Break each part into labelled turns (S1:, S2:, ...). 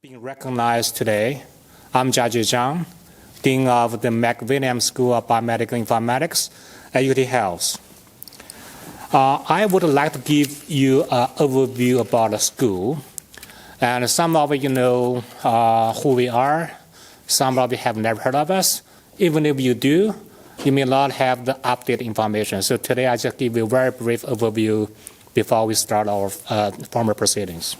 S1: being recognized today. I'm Jiajie Zhang, Dean of the McWilliams School of Biomedical Informatics at UTHealth. I would like to give you an overview about the school. And some of you know who we are. Some of you have never heard of us. Even if you do, you may not have the updated information. So today I just give you a very brief overview before we start our formal proceedings.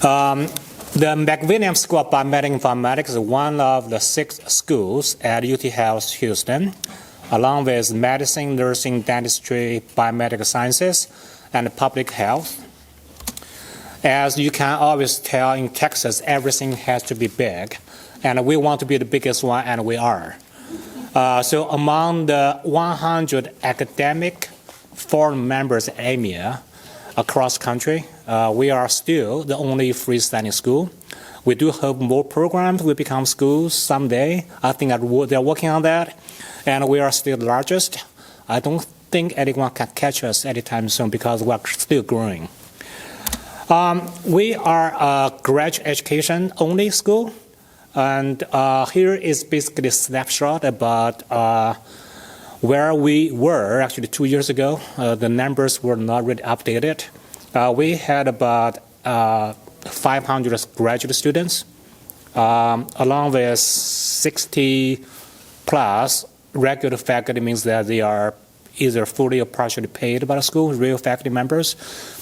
S1: The McWilliams School of Biomedical Informatics is one of the 6 schools at UTHealth Houston, along with medicine, nursing, dentistry, biomedical sciences, and public health. As you can always tell, in Texas, everything has to be big, and we want to be the biggest one, and we are. So among the 100 academic foreign members at AMIA across the country, we are still the only freestanding school. We do hope more programs will become schools someday. I think that they're working on that. And we are still the largest. I don't think anyone can catch us anytime soon because we're still growing. We are a graduate education only school. And here is basically a snapshot about where we were actually 2 years ago. The numbers were not really updated. We had about 500 graduate students, along with 60 plus regular faculty, means that they are either fully or partially paid by the school, real faculty members,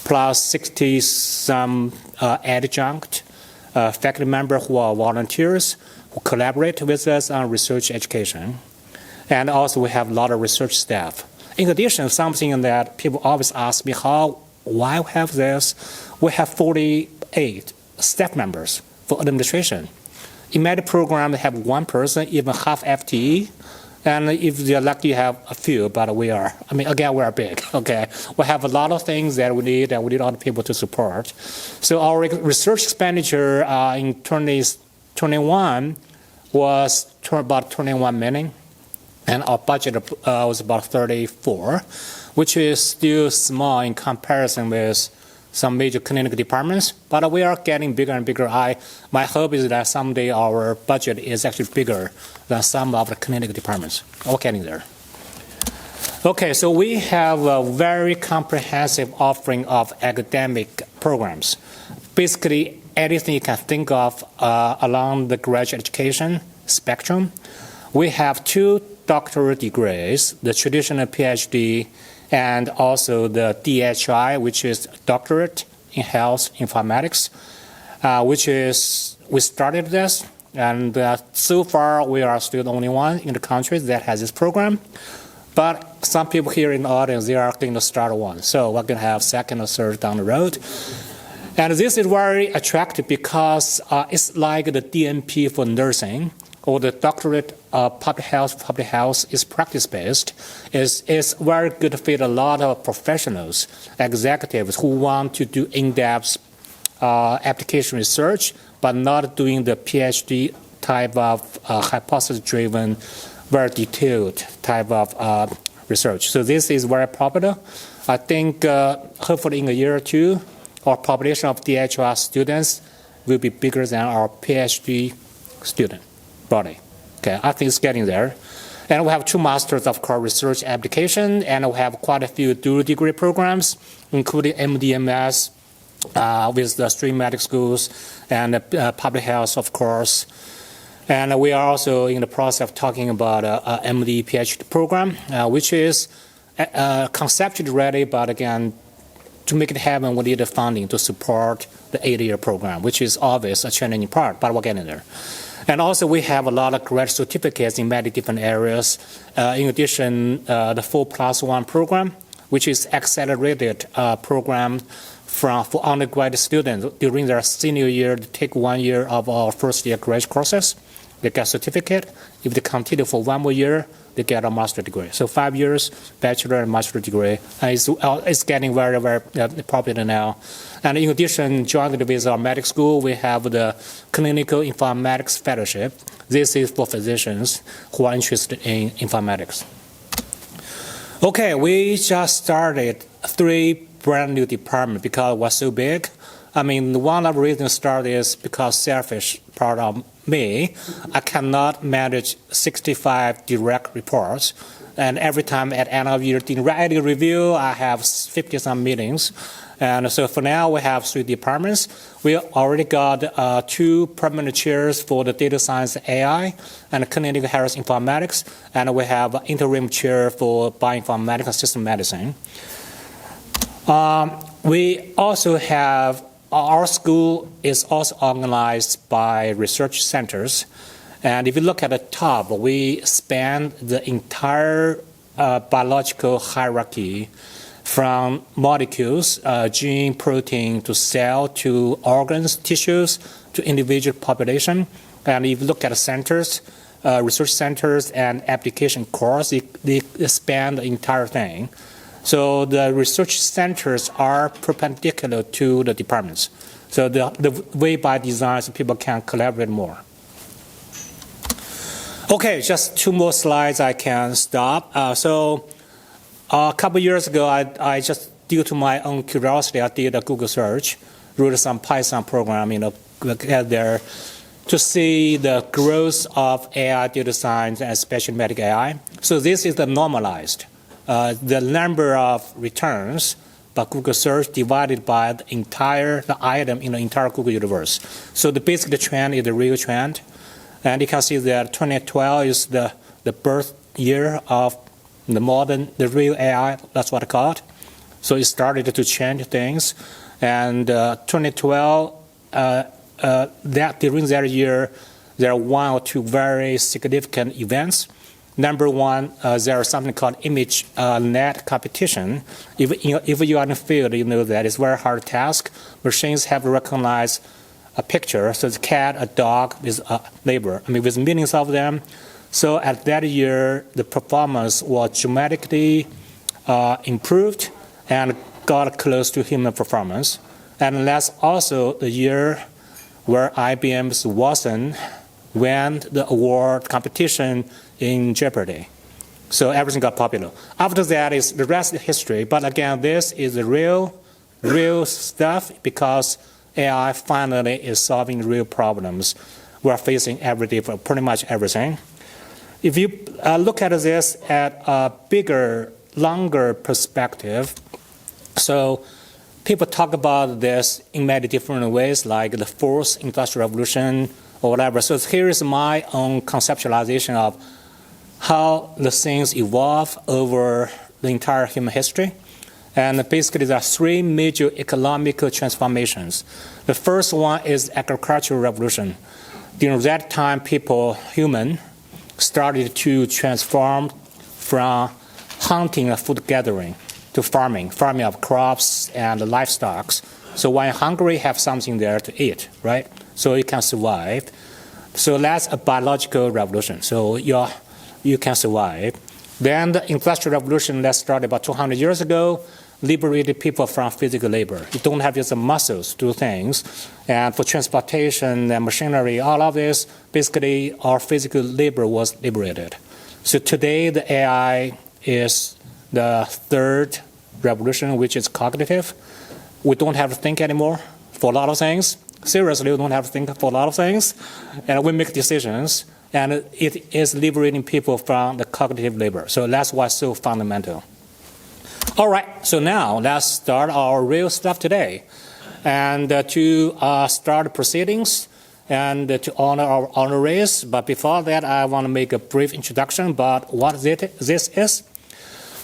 S1: plus 60 some adjunct faculty members who are volunteers, who collaborate with us on research education. And also we have a lot of research staff. In addition, something that people always ask me, why we have this? We have 48 staff members for administration. In many programs, they have one person, even half FTE. And if they're lucky, you have a few, but we are big, okay? We have a lot of things that we need, and we need other people to support. So our research expenditure in 2021 was about 21 million, and our budget was about 34, which is still small in comparison with some major clinical departments, but we are getting bigger and bigger. My hope is that someday our budget is actually bigger than some of the clinical departments. We're getting there. Okay, so we have a very comprehensive offering of academic programs. Basically, anything you can think of along the graduate education spectrum. We have 2 doctoral degrees, the traditional PhD and also the DHI, which is Doctorate in Health Informatics, we started this, and so far we are still the only one in the country that has this program. But some people here in the audience, they are going to start one. So we're going to have second or third down the road. And this is very attractive because it's like the DNP for nursing, or the doctorate of public health is practice-based, is very good fit a lot of professionals, executives who want to do in-depth application research, but not doing the PhD type of hypothesis-driven, very detailed type of research. So this is very popular. I think hopefully in a year or two, our population of DHR students will be bigger than our PhD student body. Okay, I think it's getting there. And we have 2 masters of core research application, and we have quite a few dual degree programs, including MDMS with the stream medical schools and public health, of course. And we are also in the process of talking about a MD PhD program, which is conceptually ready, but again, to make it happen, we need the funding to support the 8-year program, which is always a challenging part, but we're getting there. And also we have a lot of graduate certificates in many different areas. In addition, the 4+1 program, which is accelerated program for undergraduate students during their senior year to take 1 year of our first-year graduate courses. They get a certificate. If they continue for 1 more year, they get a master's degree. So 5 years, bachelor and master's degree. And it's getting very, very popular now. And in addition, jointly with our medical school, we have the Clinical Informatics Fellowship. This is for physicians who are interested in informatics. Okay, we just started 3 brand new departments because it was so big. I mean, one of the reasons to start is because selfish part of me. I cannot manage 65 direct reports. And every time at end of year annual review, I have 50-some meetings. And so for now, we have 3 departments. We already got 2 permanent chairs for the data science AI and clinical health informatics. And we have an interim chair for bioinformatics and system medicine. We also have, our school is also organized by research centers. And if you look at the top, we span the entire biological hierarchy from molecules, gene, protein, to cell, to organs, tissues, to individual population. And if you look at the centers, research centers and application cores, they span the entire thing. So the research centers are perpendicular to the departments. So the way by design so people can collaborate more. Okay, just 2 more slides I can stop. So a couple years ago, I just, due to my own curiosity, I did a Google search, wrote some Python program, get there to see the growth of AI data science and especially medical AI. So this is the normalized, the number of returns by Google search divided by the item in the entire Google universe. So the basic trend is the real trend. And you can see that 2012 is the birth year of the real AI, that's what I call it. So it started to change things. And 2012, during that year, there are 1 or 2 very significant events. Number one, there is something called image net competition. If you are in the field, you know that it's a very hard task. Machines have to recognize a picture, so it's a cat, a dog, with a neighbor. With millions of them. So at that year, the performance was dramatically improved and got close to human performance. And that's also the year where IBM's Watson won the award competition in Jeopardy. So everything got popular. After that is the rest of history. But again, this is the real stuff because AI finally is solving real problems we're facing every day for pretty much everything. If you look at this at a bigger, longer perspective, so people talk about this in many different ways, like the 4th industrial revolution or whatever. So here is my own conceptualization of how the things evolve over the entire human history. And basically, there are 3 major economical transformations. The first one is agricultural revolution. During that time, human, started to transform from hunting and food gathering to farming of crops and livestock. So when you're hungry, have something there to eat, right? So you can survive. So that's a biological revolution. So you can survive. Then the industrial revolution that started about 200 years ago liberated people from physical labor. You don't have just the muscles to do things. And for transportation and machinery, all of this, basically our physical labor was liberated. So today the AI is the 3rd revolution, which is cognitive. We don't have to think anymore for a lot of things. Seriously, we don't have to think for a lot of things. And we make decisions. And it is liberating people from the cognitive labor. So that's why it's so fundamental. All right, so now let's start our real stuff today. And to start proceedings and to honor our honorees. But before that, I want to make a brief introduction about what this is.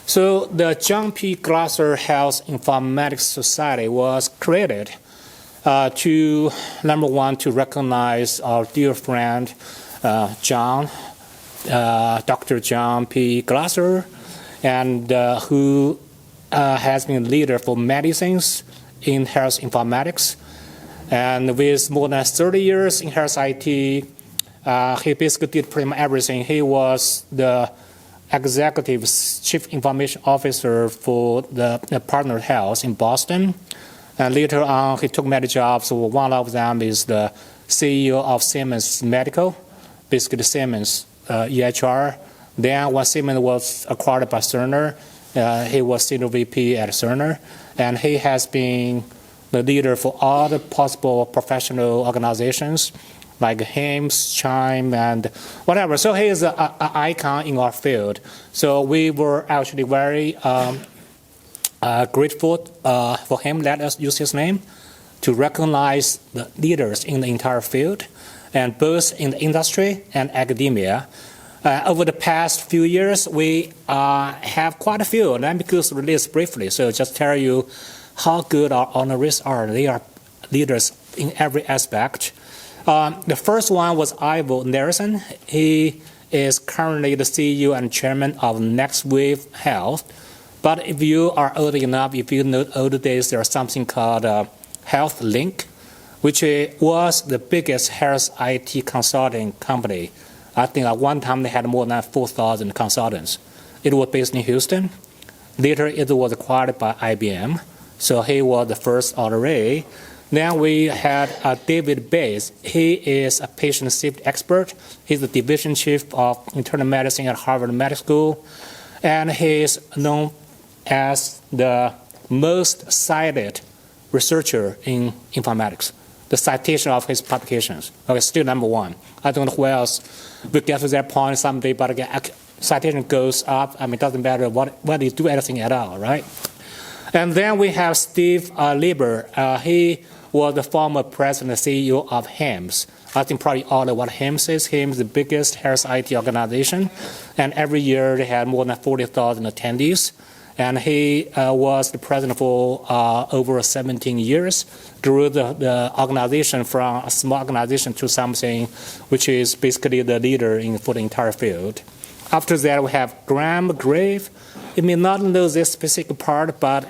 S1: So the John P. Glaser Health Informatics Society was created to, number one, to recognize our dear friend, Dr. John P. Glaser, and who has been a leader for medicines in health informatics. And with more than 30 years in health IT, he basically did pretty much everything. He was the executive chief information officer for the Partner Health in Boston. And later on, he took many jobs. So one of them is the CEO of Siemens Medical, basically Siemens EHR. Then when Siemens was acquired by Cerner, he was senior VP at Cerner. And he has been the leader for all the possible professional organizations like HIMSS, CHIME, and whatever. So he is an icon in our field. So we were actually very grateful for him let us use his name to recognize the leaders in the entire field, and both in the industry and academia. Over the past few years, we have quite a few. Let me just release briefly. So just tell you how good our honorees are. They are leaders in every aspect. The first one was Ivo Nelson. He is currently the CEO and chairman of NextWave Health. But if you are old enough, if you know old days, there's something called Health Link, which was the biggest health IT consulting company. I think at one time they had more than 4,000 consultants. It was based in Houston. Later, it was acquired by IBM. So he was the first honoree. Then we had David Bates. He is a patient safety expert. He's the division chief of internal medicine at Harvard Medical School. And he is known as the most cited researcher in informatics. The citation of his publications. Okay, still number one. I don't know who else will get to that point someday, but again, citation goes up. I mean, it doesn't matter whether you do anything at all, right? And then we have Steve Lieber. He was the former president and CEO of HIMSS. I think probably all know what HIMSS is. HIMSS is the biggest health IT organization. And every year they had more than 40,000 attendees. And he was the president for over 17 years, grew the organization from a small organization to something which is basically the leader for the entire field. After that, we have Graham Grave. You may not know this specific part, but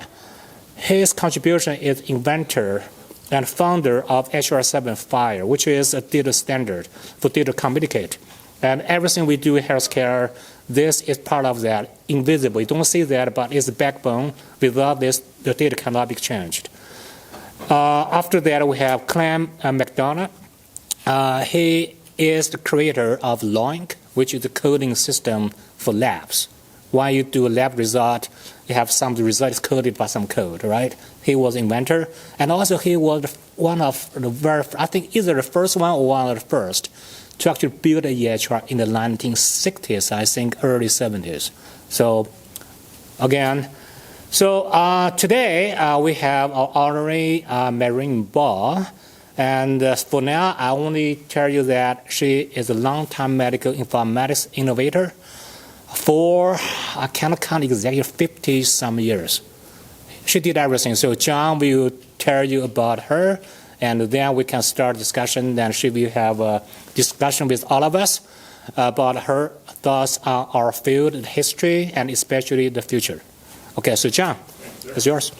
S1: his contribution is inventor and founder of HR7 FHIR, which is a data standard for data communicate. And everything we do in healthcare, this is part of that, invisible. You don't see that, but it's the backbone. Without this, the data cannot be exchanged. After that, we have Clem McDonough. He is the creator of LOINC, which is the coding system for labs. When you do a lab result, you have some results coded by some code, right? He was inventor, and also he was one of the very, I think either the first one or one of the first to actually build a EHR in the 1960s, I think early 70s. So again, today we have our honoree Marion Ball, and for now I only tell you that she is a long-time medical informatics innovator for, I cannot count exactly, 50-some years. She did everything. So John will tell you about her, and then we can start discussion. Then she will have a discussion with all of us about her thoughts on our field, the history, and especially the future. Okay, so John, it's yours.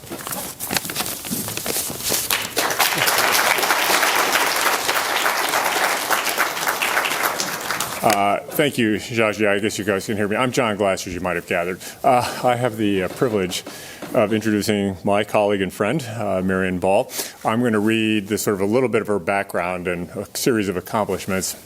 S2: Thank you, Zhaji. I guess you guys can hear me. I'm John Glaser, as you might have gathered. I have the privilege of introducing my colleague and friend, Marion Ball. I'm going to read this sort of a little bit of her background and a series of accomplishments.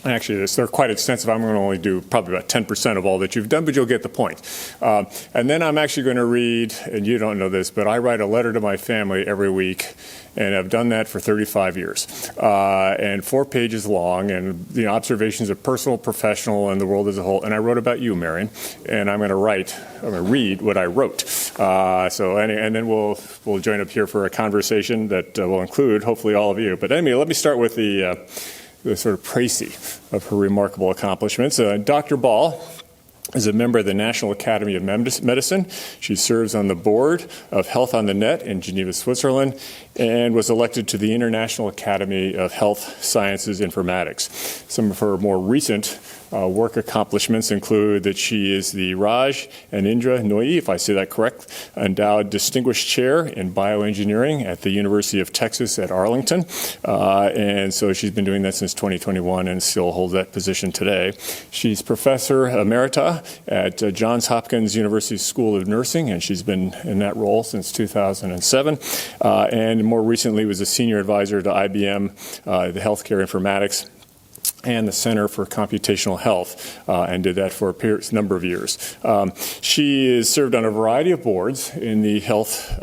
S2: Actually, they're quite extensive. I'm going to only do probably about 10% of all that you've done, but you'll get the point. And then I'm actually going to read, and you don't know this, but I write a letter to my family every week, and I've done that for 35 years. And 4 pages long, and the observations of personal, professional, and the world as a whole. And I wrote about you, Marion, and I'm going to read what I wrote. And then we'll join up here for a conversation that will include, hopefully, all of you. But anyway, let me start with the sort of précis of her remarkable accomplishments. Dr. Ball is a member of the National Academy of Medicine. She serves on the board of Health on the Net in Geneva, Switzerland, and was elected to the International Academy of Health Sciences Informatics. Some of her more recent work accomplishments include that she is the Raj and Indra Nooyi, if I say that correct, Endowed Distinguished Chair in Bioengineering at the University of Texas at Arlington. And so she's been doing that since 2021 and still holds that position today. She's Professor Emerita at Johns Hopkins University School of Nursing, and she's been in that role since 2007. And more recently was a senior advisor to IBM, the Healthcare Informatics and the Center for Computational Health, and did that for a number of years. She has served on a variety of boards in the health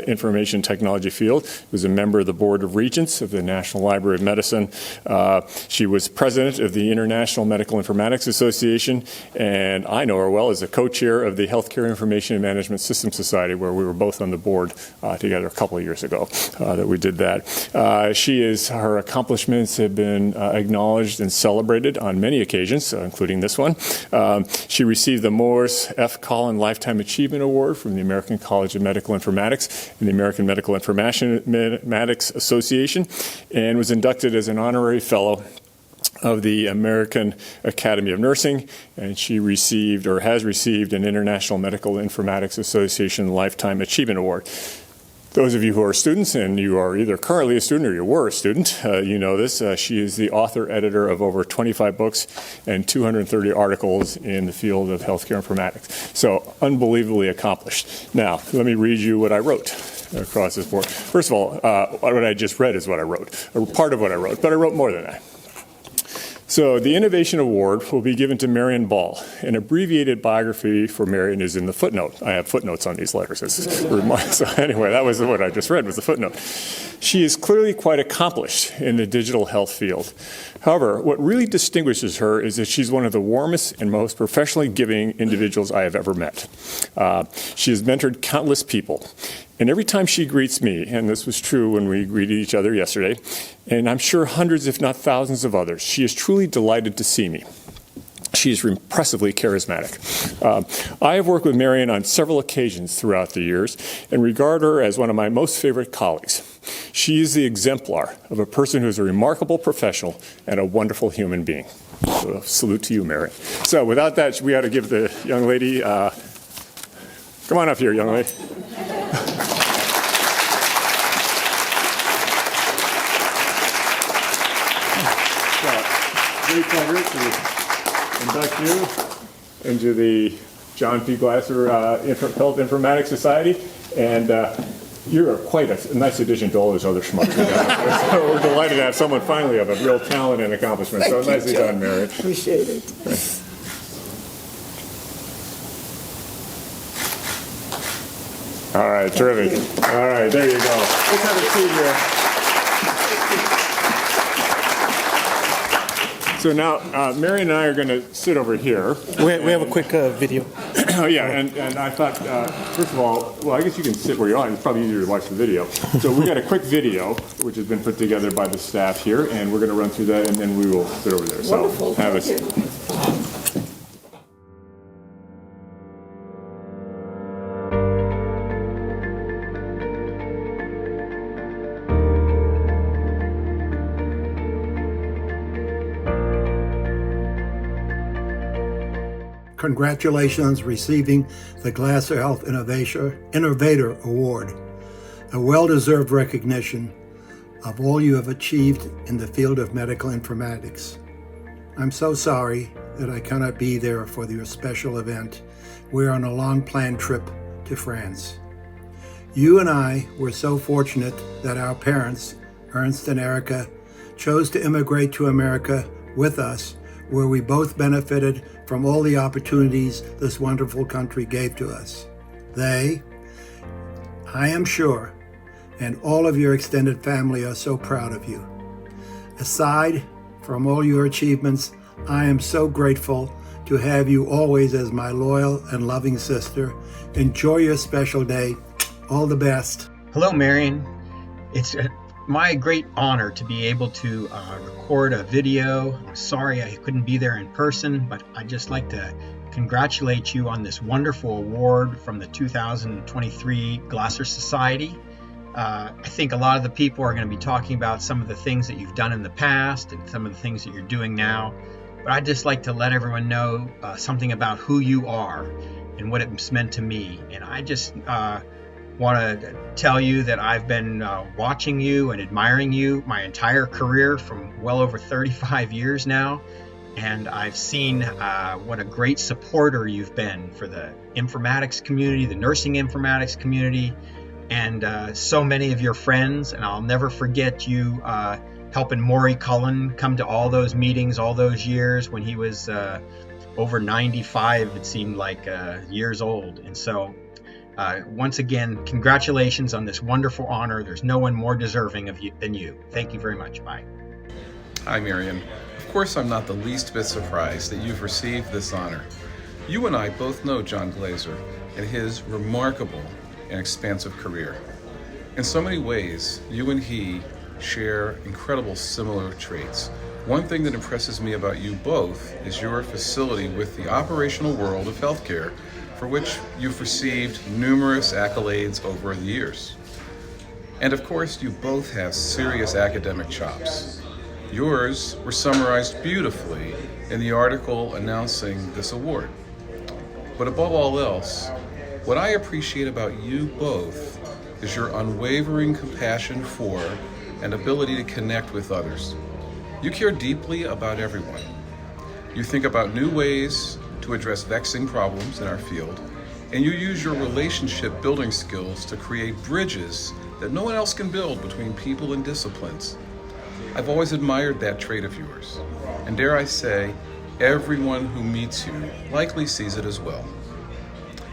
S2: information technology field. Was a member of the Board of Regents of the National Library of Medicine. She was president of the International Medical Informatics Association, and I know her well as a co-chair of the Healthcare Information and Management Systems Society, where we were both on the board together a couple of years ago that we did that. Her accomplishments have been acknowledged and celebrated on many occasions, including this one. She received the Morris F. Collin Lifetime Achievement Award from the American College of Medical Informatics and the American Medical Informatics Association, and was inducted as an honorary fellow of the American Academy of Nursing, and she received or has received an International Medical Informatics Association Lifetime Achievement Award. Those of you who are students, and you are either currently a student or you were a student, you know this. She is the author-editor of over 25 books and 230 articles in the field of healthcare informatics. So unbelievably accomplished. Now, let me read you what I wrote across this board. First of all, what I just read is what I wrote, or part of what I wrote, but I wrote more than that. So the Innovation Award will be given to Marion Ball. An abbreviated biography for Marion is in the footnote. I have footnotes on these letters. So anyway, that was what I just read, was the footnote. She is clearly quite accomplished in the digital health field. However, what really distinguishes her is that she's one of the warmest and most professionally giving individuals I have ever met. She has mentored countless people. And every time she greets me, and this was true when we greeted each other yesterday, and I'm sure hundreds, if not thousands of others, she is truly delighted to see me. She is impressively charismatic. I have worked with Marion on several occasions throughout the years and regard her as one of my most favorite colleagues. She is the exemplar of a person who is a remarkable professional and a wonderful human being. So, salute to you, Marion. So without that, we ought to give the young lady, come on up here, young lady. Great pleasure to induct you into the John P. Glaser Health Informatics Society, and you're quite a nice addition to all those other schmucks. So we're delighted to have someone finally of a real talent and accomplishment. So nicely done, Marion.
S3: Appreciate it.
S2: All right, terrific. All right, there you go. Let's have a seat here. So now, Marion and I are going to sit over here.
S3: We have a quick video.
S2: Oh, yeah, and I thought, first of all, well, I guess you can sit where you are. It's probably easier to watch the video. So we got a quick video, which has been put together by the staff here, and we're going to run through that, and then we will sit over there.
S3: Wonderful.
S2: So have a seat.
S4: Congratulations receiving the Glaser Health Innovator Award, a well-deserved recognition of all you have achieved in the field of medical informatics. I'm so sorry that I cannot be there for your special event. We're on a long-planned trip to France. You and I were so fortunate that our parents, Ernst and Erica, chose to immigrate to America with us, where we both benefited from all the opportunities this wonderful country gave to us. They, I am sure, and all of your extended family are so proud of you. Aside from all your achievements, I am so grateful to have you always as my loyal and loving sister. Enjoy your special day. All the best.
S5: Hello, Marion. It's my great honor to be able to record a video. I'm sorry I couldn't be there in person, but I'd just like to congratulate you on this wonderful award from the 2023 Glaser Society. I think a lot of the people are going to be talking about some of the things that you've done in the past and some of the things that you're doing now, but I'd just like to let everyone know something about who you are and what it's meant to me. And I just want to tell you that I've been watching you and admiring you my entire career from well over 35 years now, and I've seen what a great supporter you've been for the informatics community, the nursing informatics community, and so many of your friends. And I'll never forget you helping Maury Cullen come to all those meetings all those years when he was over 95, it seemed like, years old. And so once again, congratulations on this wonderful honor. There's no one more deserving of you than you. Thank you very much. Bye.
S6: Hi, Marion. Of course, I'm not the least bit surprised that you've received this honor. You and I both know John Glaser and his remarkable and expansive career. In so many ways, you and he share incredible similar traits. One thing that impresses me about you both is your facility with the operational world of healthcare, for which you've received numerous accolades over the years. And of course, you both have serious academic chops. Yours were summarized beautifully in the article announcing this award. But above all else, what I appreciate about you both is your unwavering compassion for and ability to connect with others. You care deeply about everyone. You think about new ways to address vexing problems in our field, and you use your relationship building skills to create bridges that no one else can build between people and disciplines. I've always admired that trait of yours, and dare I say, everyone who meets you likely sees it as well.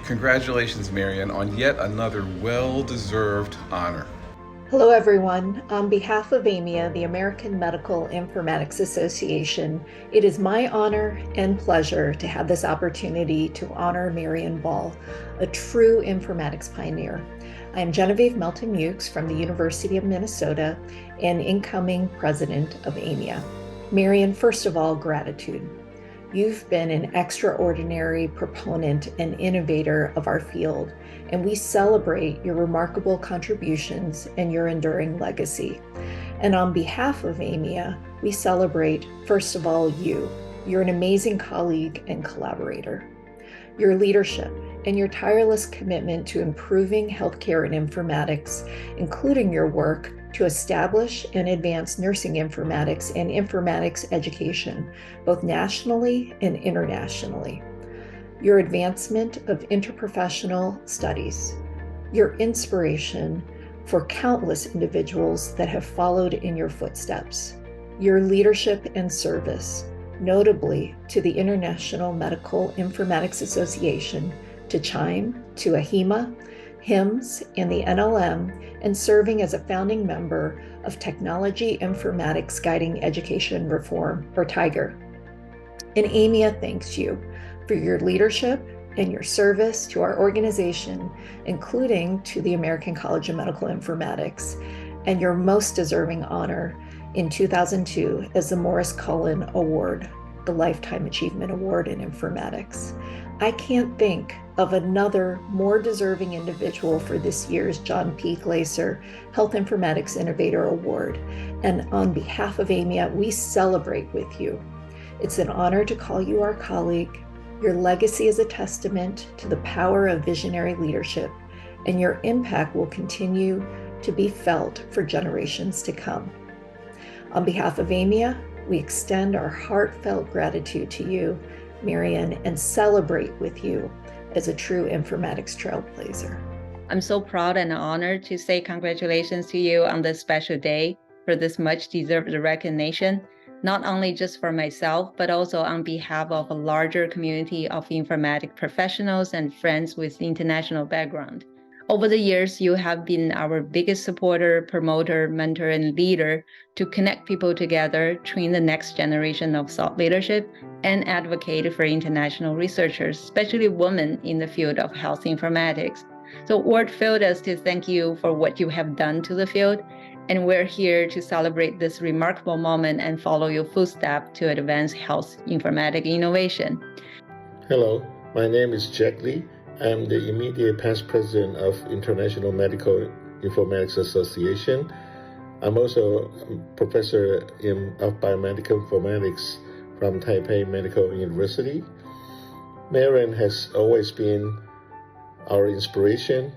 S6: Congratulations, Marion, on yet another well-deserved honor.
S7: Hello, everyone. On behalf of AMIA, the American Medical Informatics Association, it is my honor and pleasure to have this opportunity to honor Marion Ball, a true informatics pioneer. I am Genevieve Melton-Mukes from the University of Minnesota and incoming president of AMIA. Marion, first of all, gratitude. You've been an extraordinary proponent and innovator of our field, and we celebrate your remarkable contributions and your enduring legacy. And on behalf of AMIA, we celebrate, first of all, you. You're an amazing colleague and collaborator. Your leadership and your tireless commitment to improving healthcare and informatics, including your work to establish and advance nursing informatics and informatics education, both nationally and internationally. Your advancement of interprofessional studies, your inspiration for countless individuals that have followed in your footsteps, your leadership and service, notably to the International Medical Informatics Association, to CHIME, to AHIMA, HIMSS, and the NLM, and serving as a founding member of Technology Informatics Guiding Education Reform, or TIGER. And AMIA thanks you for your leadership and your service to our organization, including to the American College of Medical Informatics, and your most deserving honor in 2002 as the Morris Cullen Award, the Lifetime Achievement Award in Informatics. I can't think of another more deserving individual for this year's John P. Glaser Health Informatics Innovator Award. And on behalf of AMIA, we celebrate with you. It's an honor to call you our colleague. Your legacy is a testament to the power of visionary leadership, and your impact will continue to be felt for generations to come. On behalf of AMIA, we extend our heartfelt gratitude to you, Marion, and celebrate with you as a true informatics trailblazer.
S8: I'm so proud and honored to say congratulations to you on this special day for this much deserved recognition, not only just for myself, but also on behalf of a larger community of informatic professionals and friends with international background. Over the years, you have been our biggest supporter, promoter, mentor, and leader to connect people together, train the next generation of thought leadership, and advocate for international researchers, especially women in the field of health informatics. So Ward filled us to thank you for what you have done to the field, and we're here to celebrate this remarkable moment and follow your footsteps to advance health informatic innovation.
S9: Hello, my name is Jack Lee. I'm the immediate past president of International Medical Informatics Association. I'm also a professor of Biomedical Informatics from Taipei Medical University. Marion has always been our inspiration,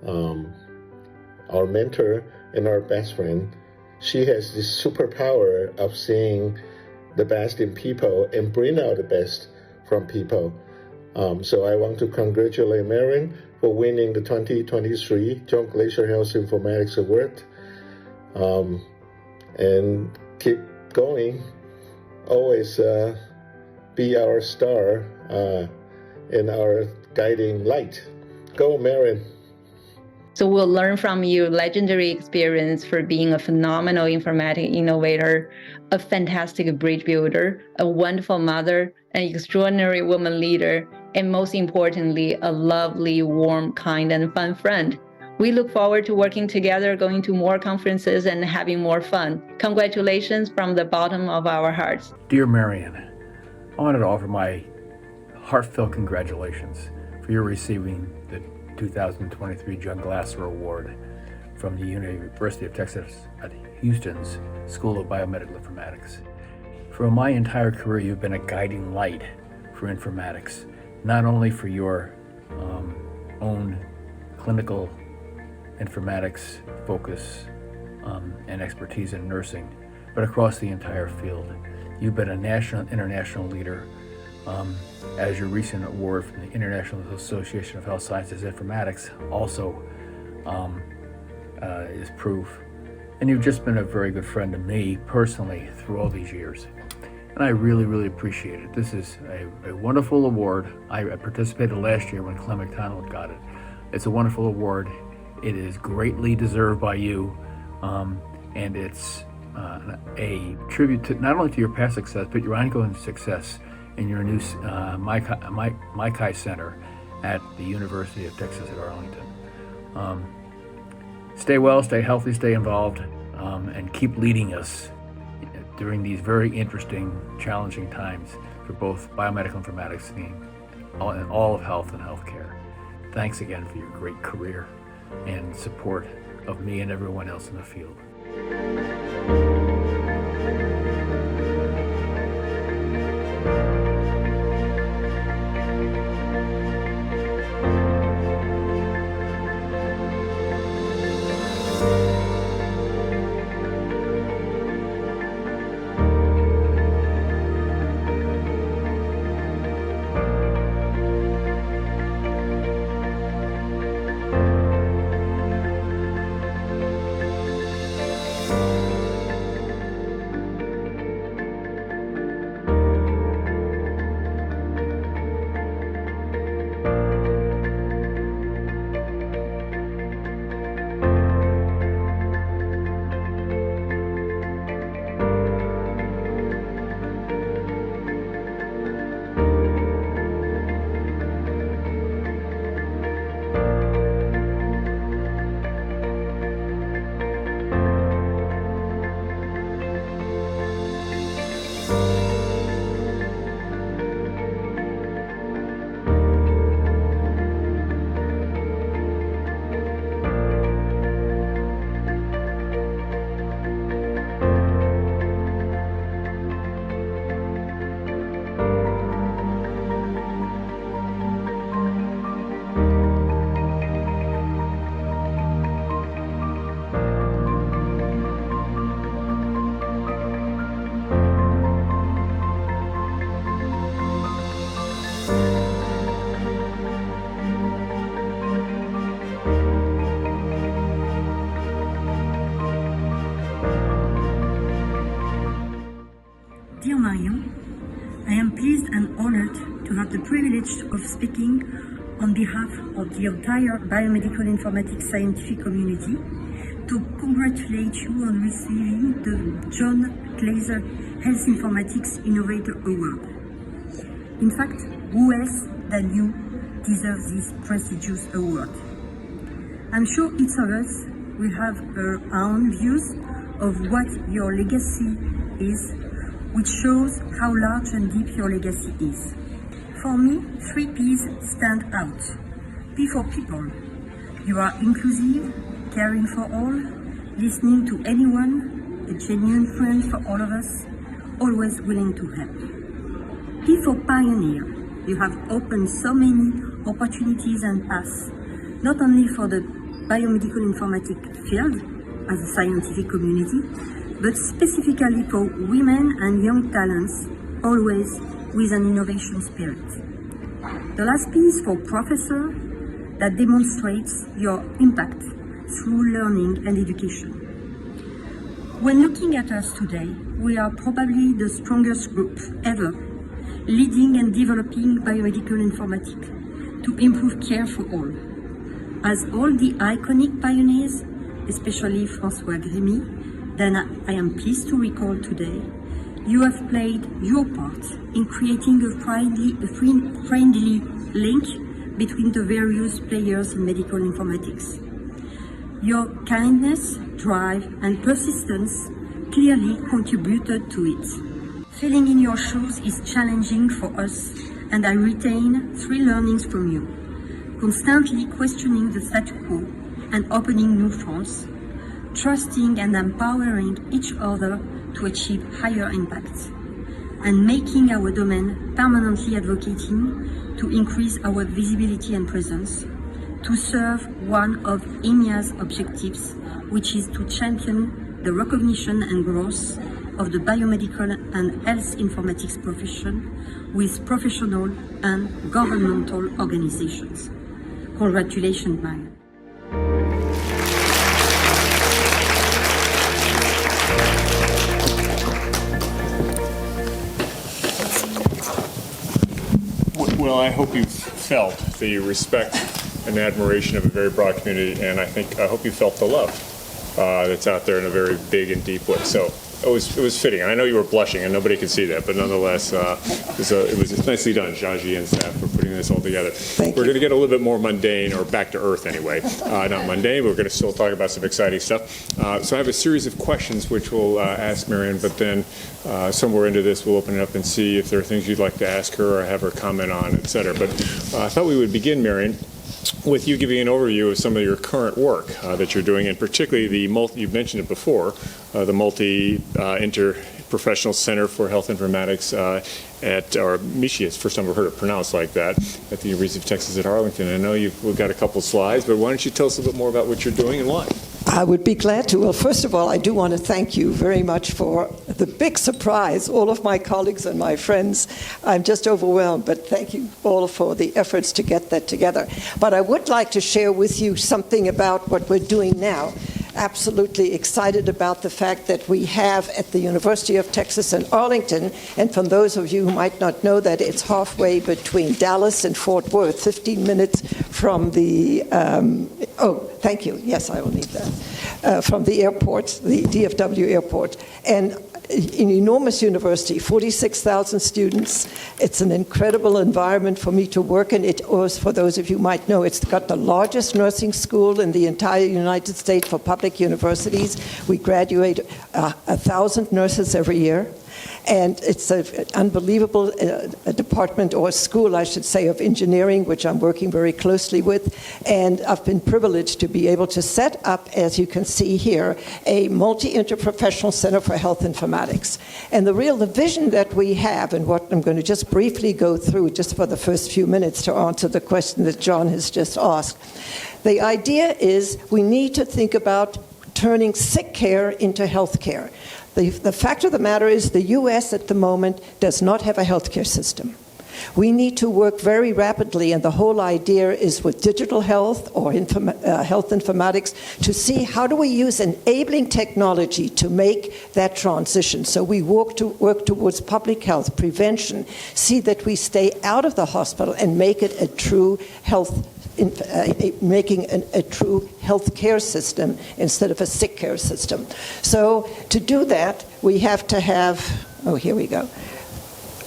S9: our mentor, and our best friend. She has this superpower of seeing the best in people and bring out the best from people. So I want to congratulate Marion for winning the 2023 John Glaser Health Informatics Award. and keep going. Always be our star and our guiding light. Go, Marion.
S8: So we'll learn from you legendary experience for being a phenomenal informatic innovator, a fantastic bridge builder, a wonderful mother, an extraordinary woman leader, and most importantly, a lovely, warm, kind, and fun friend. We look forward to working together, going to more conferences, and having more fun. Congratulations from the bottom of our hearts.
S10: Dear Marion, I wanted to offer my heartfelt congratulations for your receiving the 2023 John Glaser Award from the University of Texas at Houston's School of Biomedical Informatics. For my entire career, you've been a guiding light for informatics, not only for your own clinical informatics focus and expertise in nursing, but across the entire field. You've been a national and international leader, as your recent award from the International Association of Health Sciences Informatics also is proof. And you've just been a very good friend to me personally through all these years. And I really, really appreciate it. This is a wonderful award. I participated last year when Clem McDonald got it. It's a wonderful award. It is greatly deserved by you, and it's a tribute to not only to your past success, but your ongoing success in your new MyCai Center at the University of Texas at Arlington. Stay well, stay healthy, stay involved, and keep leading us during these very interesting, challenging times for both biomedical informatics and all of health and healthcare. Thanks again for your great career and support of me and everyone else in the field.
S11: Dear Marion, I am pleased and honored to have the privilege of speaking on behalf of the entire biomedical informatics scientific community to congratulate you on receiving the John Glaser Health Informatics Innovator Award. In fact, who else than you deserves this prestigious award? I'm sure each of us will have our own views of what your legacy is, which shows how large and deep your legacy is. For me, 3 P's stand out. P for people. You are inclusive, caring for all, listening to anyone, a genuine friend for all of us, always willing to help. P for pioneer. You have opened so many opportunities and paths, not only for the biomedical informatics field as a scientific community, but specifically for women and young talents, always with an innovation spirit. The last P is for professor, that demonstrates your impact through learning and education. When looking at us today, we are probably the strongest group ever, leading and developing biomedical informatics to improve care for all. As all the iconic pioneers, especially François Grémy, then I am pleased to recall today, you have played your part in creating a friendly link between the various players in medical informatics. Your kindness, drive, and persistence clearly contributed to it. Filling in your shoes is challenging for us, and I retain 3 learnings from you. Constantly questioning the status quo and opening new fronts, trusting and empowering each other to achieve higher impact, and making our domain permanently advocating to increase our visibility and presence, to serve one of EMEA's objectives, which is to champion the recognition and growth of the biomedical and health informatics profession with professional and governmental organizations. Congratulations, Marion.
S2: Well, I hope you felt the respect and admiration of a very broad community, and I hope you felt the love that's out there in a very big and deep way. So it was fitting. And I know you were blushing, and nobody could see that, but nonetheless, it was nicely done, Jaji and staff, for putting this all together. We're going to get a little bit more mundane, or back to earth anyway. Not mundane, but we're going to still talk about some exciting stuff. So I have a series of questions which we'll ask Marion, but then somewhere into this we'll open it up and see if there are things you'd like to ask her or have her comment on, et cetera. But I thought we would begin, Marion, with you giving an overview of some of your current work that you're doing, and particularly you've mentioned it before, the Interprofessional Center for Health Informatics or MICHI, it's the first time I've heard it pronounced like that, at the University of Texas at Arlington. I know we've got a couple slides, but why don't you tell us a little bit more about what you're doing and why?
S12: I would be glad to. Well, first of all, I do want to thank you very much for the big surprise, all of my colleagues and my friends. I'm just overwhelmed, but thank you all for the efforts to get that together. But I would like to share with you something about what we're doing now. Absolutely excited about the fact that we have at the University of Texas in Arlington, and from those of you who might not know that, it's halfway between Dallas and Fort Worth, 15 minutes from the, thank you, yes, I will need that, from the airport, the DFW airport. And an enormous university, 46,000 students. It's an incredible environment for me to work in. It was, for those of you who might know, it's got the largest nursing school in the entire United States for public universities. We graduate 1,000 nurses every year. And it's an unbelievable department, or school, I should say, of engineering, which I'm working very closely with. And I've been privileged to be able to set up, as you can see here, a multi-interprofessional center for health informatics. And the vision that we have, and what I'm going to just briefly go through just for the first few minutes to answer the question that John has just asked. The idea is we need to think about turning sick care into health care. The fact of the matter is the U.S. at the moment does not have a healthcare system. We need to work very rapidly, and the whole idea is with digital health or health informatics to see how do we use enabling technology to make that transition. So we work towards public health, prevention, see that we stay out of the hospital and make it a true making a true health care system instead of a sick care system. So to do that, we have to have, here we go.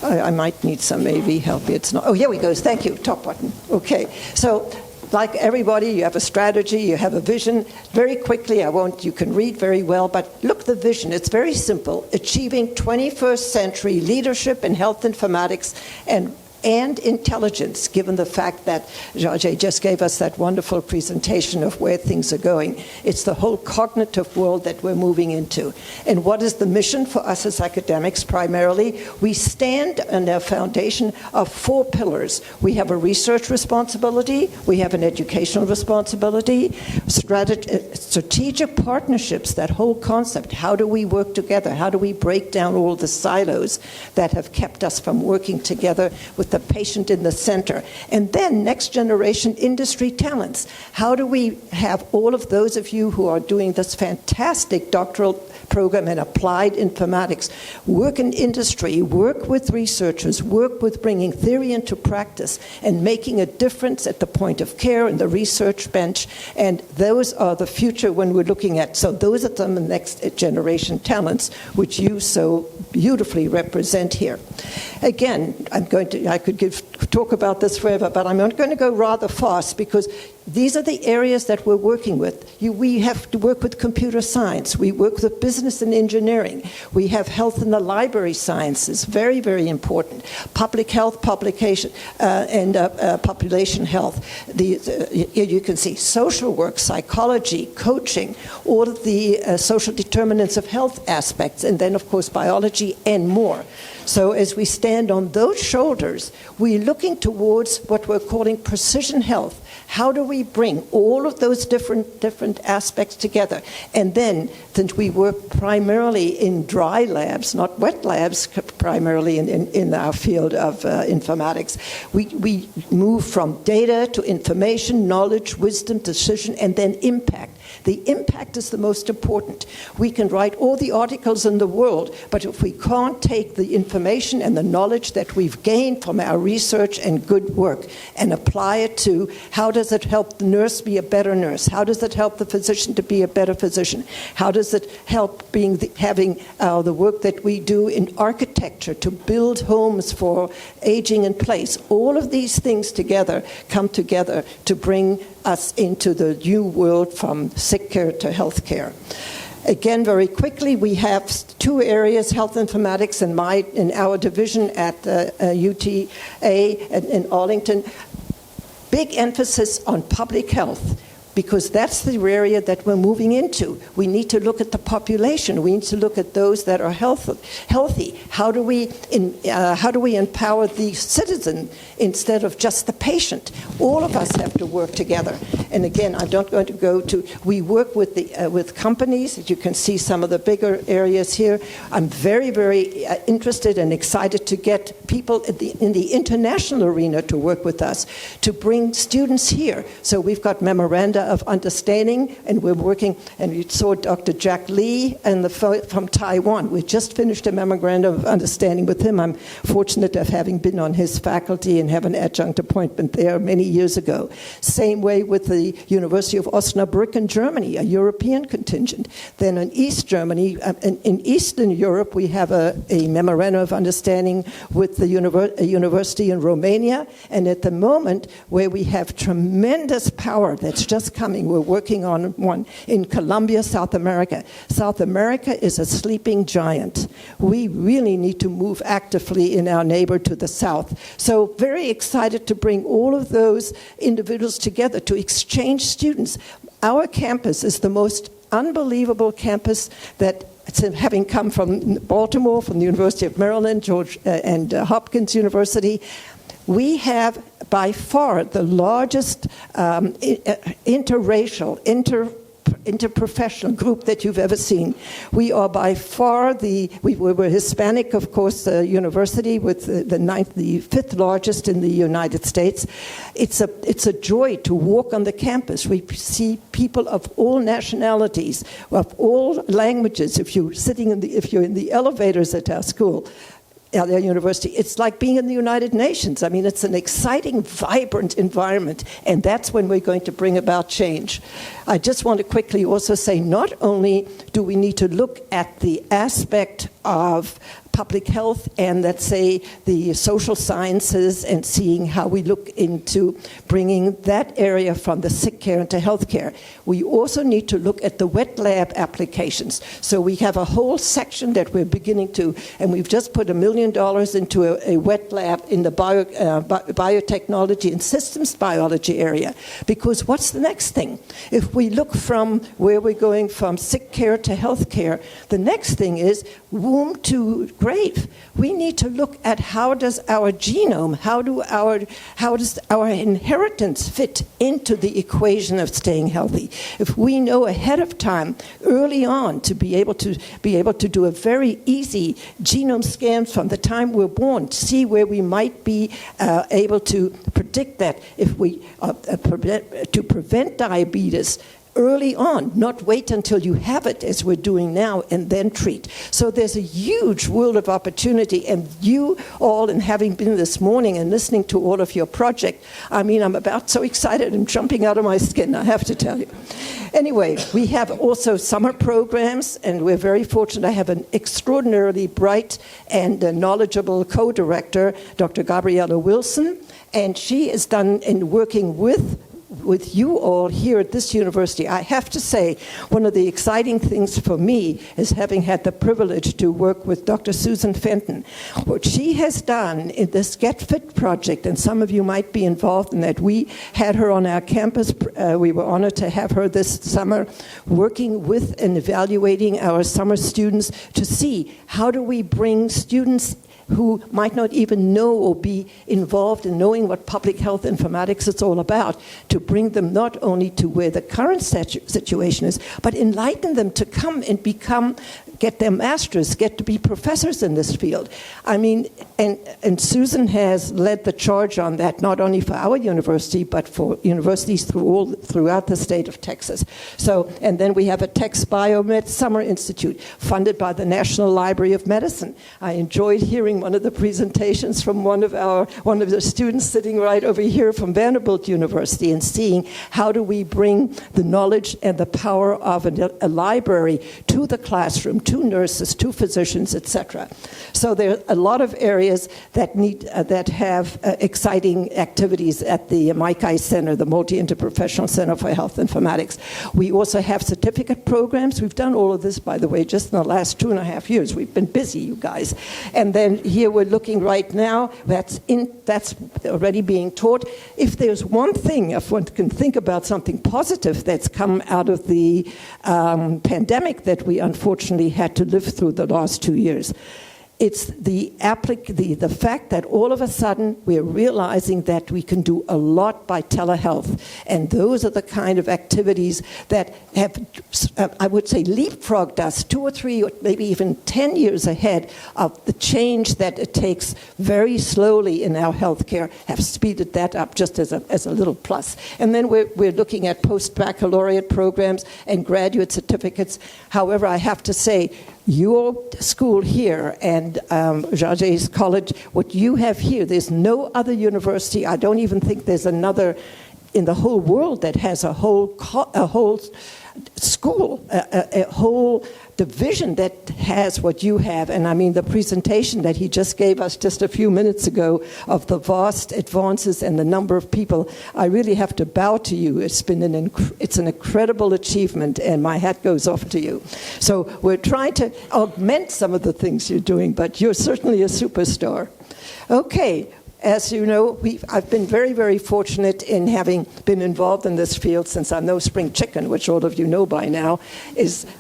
S12: I might need some AV help. It's not, here we go. Thank you, top button. Okay, so like everybody, you have a strategy, you have a vision. Very quickly, you can read very well, but look the vision. It's very simple. Achieving 21st century leadership in health informatics and intelligence, given the fact that Jajay just gave us that wonderful presentation of where things are going. It's the whole cognitive world that we're moving into. And what is the mission for us as academics primarily? We stand on a foundation of 4 pillars. We have a research responsibility, we have an educational responsibility, strategic partnerships, that whole concept. How do we work together? How do we break down all the silos that have kept us from working together with the patient in the center. And then next generation industry talents. How do we have all of those of you who are doing this fantastic doctoral program in applied informatics work in industry, work with researchers, work with bringing theory into practice and making a difference at the point of care and the research bench. And those are the future when we're looking at. So those are some of the next generation talents which you so beautifully represent here. Again, I could talk about this forever, but I'm going to go rather fast because these are the areas that we're working with. We have to work with computer science. We work with business and engineering. We have health in the library sciences, very, very important. Public health, publication, and population health. You can see social work, psychology, coaching, all of the social determinants of health aspects, and then, of course, biology and more. So as we stand on those shoulders, we're looking towards what we're calling precision health. How do we bring all of those different aspects together? And then, since we work primarily in dry labs, not wet labs, primarily in our field of informatics, we move from data to information, knowledge, wisdom, decision, and then impact. The impact is the most important. We can write all the articles in the world, but if we can't take the information and the knowledge that we've gained from our research and good work and apply it to how does it help the nurse be a better nurse? How does it help the physician to be a better physician? How does it help having the work that we do in architecture to build homes for aging in place? All of these things together come together to bring us into the new world from sick care to health care. Again, very quickly, we have two areas, health informatics in our division at UTA in Arlington. Big emphasis on public health, because that's the area that we're moving into. We need to look at the population. We need to look at those that are healthy. How do we empower the citizen instead of just the patient? All of us have to work together. And again, I'm not going to go to. We work with companies. As you can see, some of the bigger areas here. I'm very, very interested and excited to get people in the international arena to work with us to bring students here. So we've got memoranda of understanding, and we're working, and you saw Dr. Jack Lee from Taiwan. We just finished a memorandum of understanding with him. I'm fortunate of having been on his faculty and have an adjunct appointment there many years ago. Same way with the University of Osnabrück in Germany, a European contingent. Then in East Germany, in Eastern Europe, we have a memorandum of understanding with the university in Romania, and at the moment, where we have tremendous power that's just coming. We're working on one in Colombia, South America. South America is a sleeping giant. We really need to move actively in our neighbor to the south. So very excited to bring all of those individuals together to exchange students. Our campus is the most unbelievable campus that, having come from Baltimore, from the University of Maryland, and Hopkins University, we have by far the largest interracial, interprofessional group that you've ever seen. We are by far we were Hispanic, of course, university with the fifth largest in the United States. It's a joy to walk on the campus. We see people of all nationalities, of all languages. If you're in the elevators at our school, at our university, it's like being in the United Nations. I mean, it's an exciting, vibrant environment, and that's when we're going to bring about change. I just want to quickly also say, not only do we need to look at the aspect of public health and, let's say, the social sciences and seeing how we look into bringing that area from the sick care into health care. We also need to look at the wet lab applications. So we have a whole section that we're beginning to, and we've just put $1 million into a wet lab in the biotechnology and systems biology area. Because what's the next thing? If we look from where we're going from sick care to health care, the next thing is womb to grave. We need to look at how does our genome, how does our inheritance fit into the equation of staying healthy. If we know ahead of time, early on, to be able to do a very easy genome scan from the time we're born, to see where we might be able to predict that if we to prevent diabetes early on, not wait until you have it, as we're doing now, and then treat. So there's a huge world of opportunity, and you all, and having been this morning and listening to all of your project, I mean, I'm about so excited and jumping out of my skin, I have to tell you. Anyway, we have also summer programs, and we're very fortunate. I have an extraordinarily bright and knowledgeable co-director, Dr. Gabriella Wilson, and she is done in working with you all here at this university. I have to say, one of the exciting things for me is having had the privilege to work with Dr. Susan Fenton. What she has done in this Get Fit project, and some of you might be involved in that, we had her on our campus. We were honored to have her this summer working with and evaluating our summer students to see how do we bring students who might not even know or be involved in knowing what public health informatics is all about, to bring them not only to where the current situation is, but enlighten them to come and get their masters, get to be professors in this field. I mean, and Susan has led the charge on that, not only for our university, but for universities throughout the state of Texas. So, and then we have a Tex Biomed Summer Institute, funded by the National Library of Medicine. I enjoyed hearing one of the presentations from one of the students sitting right over here from Vanderbilt University, and seeing how do we bring the knowledge and the power of a library to the classroom, to nurses, to physicians, etc. So there are a lot of areas that have exciting activities at the MICI Center, the Multi-Interprofessional Center for Health Informatics. We also have certificate programs. We've done all of this, by the way, just in the last 2.5 years. We've been busy, you guys. And then here we're looking right now, that's already being taught. If there's one thing, if one can think about something positive that's come out of the pandemic that we unfortunately had to live through the last 2 years, it's the fact that all of a sudden we're realizing that we can do a lot by telehealth. And those are the kind of activities that have, I would say, leapfrogged us 2 or 3 or maybe even 10 years ahead of the change that it takes very slowly in our healthcare, have speeded that up just as a little plus. And then we're looking at post-baccalaureate programs and graduate certificates. However, I have to say, your school here and Jage's college, what you have here, there's no other university, I don't even think there's another in the whole world that has a whole school, a whole division that has what you have. And I mean, the presentation that he just gave us just a few minutes ago of the vast advances and the number of people, I really have to bow to you. It's an incredible achievement, and my hat goes off to you. So we're trying to augment some of the things you're doing, but you're certainly a superstar. Okay. As you know, I've been very, very fortunate in having been involved in this field since I'm no spring chicken, which all of you know by now.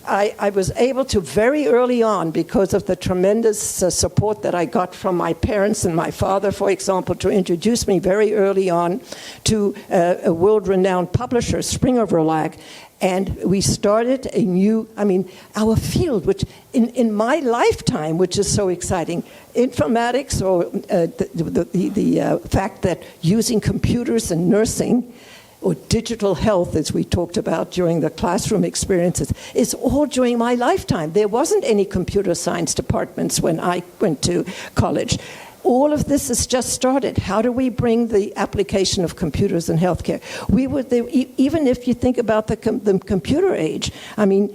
S12: I was able to very early on, because of the tremendous support that I got from my parents and my father, for example, to introduce me very early on to a world-renowned publisher, Springer Verlag. And we started our field, which in my lifetime, which is so exciting, informatics, or the fact that using computers in nursing, or digital health, as we talked about during the classroom experiences, is all during my lifetime. There wasn't any computer science departments when I went to college. All of this has just started. How do we bring the application of computers in healthcare? Even if you think about the computer age, I mean,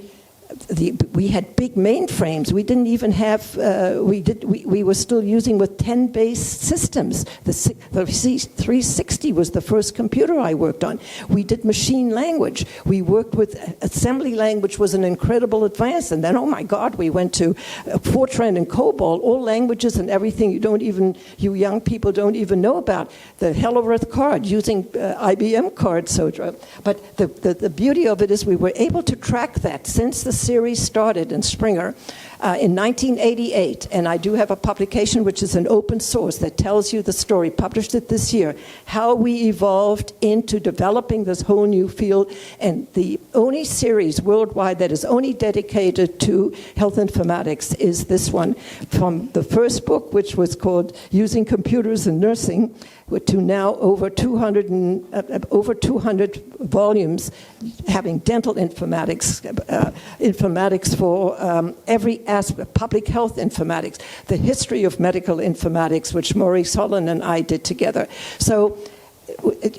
S12: we had big mainframes. We didn't even have. We were still using with 10-based systems. The C360 was the first computer I worked on. We did machine language. We worked with assembly language, was an incredible advance. And then, oh my God, we went to Fortran and COBOL, all languages and everything you young people don't even know about. The Hellerith card, using IBM cards, so. But the beauty of it is we were able to track that since the series started in Springer. in 1988, and I do have a publication which is an open source that tells you the story, published it this year, how we evolved into developing this whole new field, and the only series worldwide that is only dedicated to health informatics is this one, from the first book, which was called Using Computers in Nursing, to now over 200 volumes having dental informatics, informatics for every aspect, public health informatics, the history of medical informatics, which Maurice Holland and I did together. So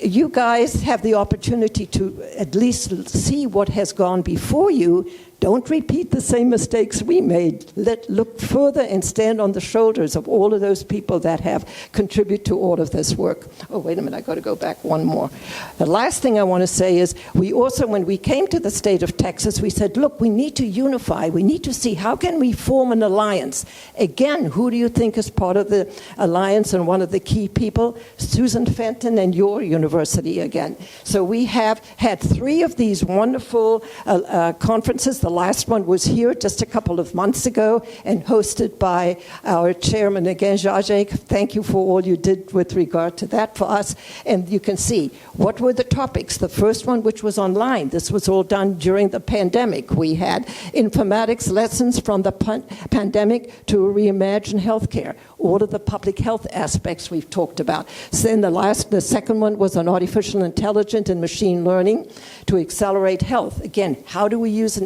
S12: you guys have the opportunity to at least see what has gone before you. Don't repeat the same mistakes we made. Look further and stand on the shoulders of all of those people that have contributed to all of this work. Oh, wait a minute, I got to go back one more. The last thing I want to say is we also, when we came to the state of Texas, we said, look, we need to unify. We need to see how can we form an alliance. Again, who do you think is part of the alliance and one of the key people? Susan Fenton and your university again. So we have had 3 of these wonderful conferences. The last one was here just a couple of months ago and hosted by our chairman again, Jacek. Thank you for all you did with regard to that for us. And you can see what were the topics. The first one, which was online. This was all done during the pandemic. We had informatics lessons from the pandemic to reimagine healthcare. All of the public health aspects we've talked about. So then the second one was on artificial intelligence and machine learning to accelerate health. Again, how do we use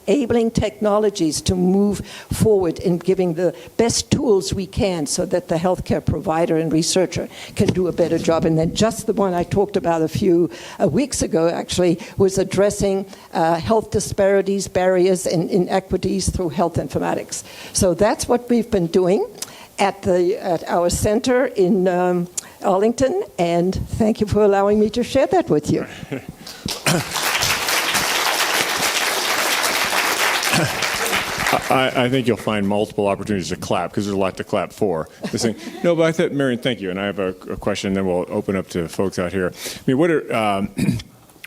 S12: enabling technologies to move forward in giving the best tools we can so that the healthcare provider and researcher can do a better job. And then just the one I talked about a few weeks ago actually was addressing health disparities, barriers, and inequities through health informatics. So that's what we've been doing at our center in Arlington, and thank you for allowing me to share that with you.
S2: I think you'll find multiple opportunities to clap because there's a lot to clap for. No, but I thought, Marion, thank you. And I have a question, then we'll open up to folks out here. I mean, what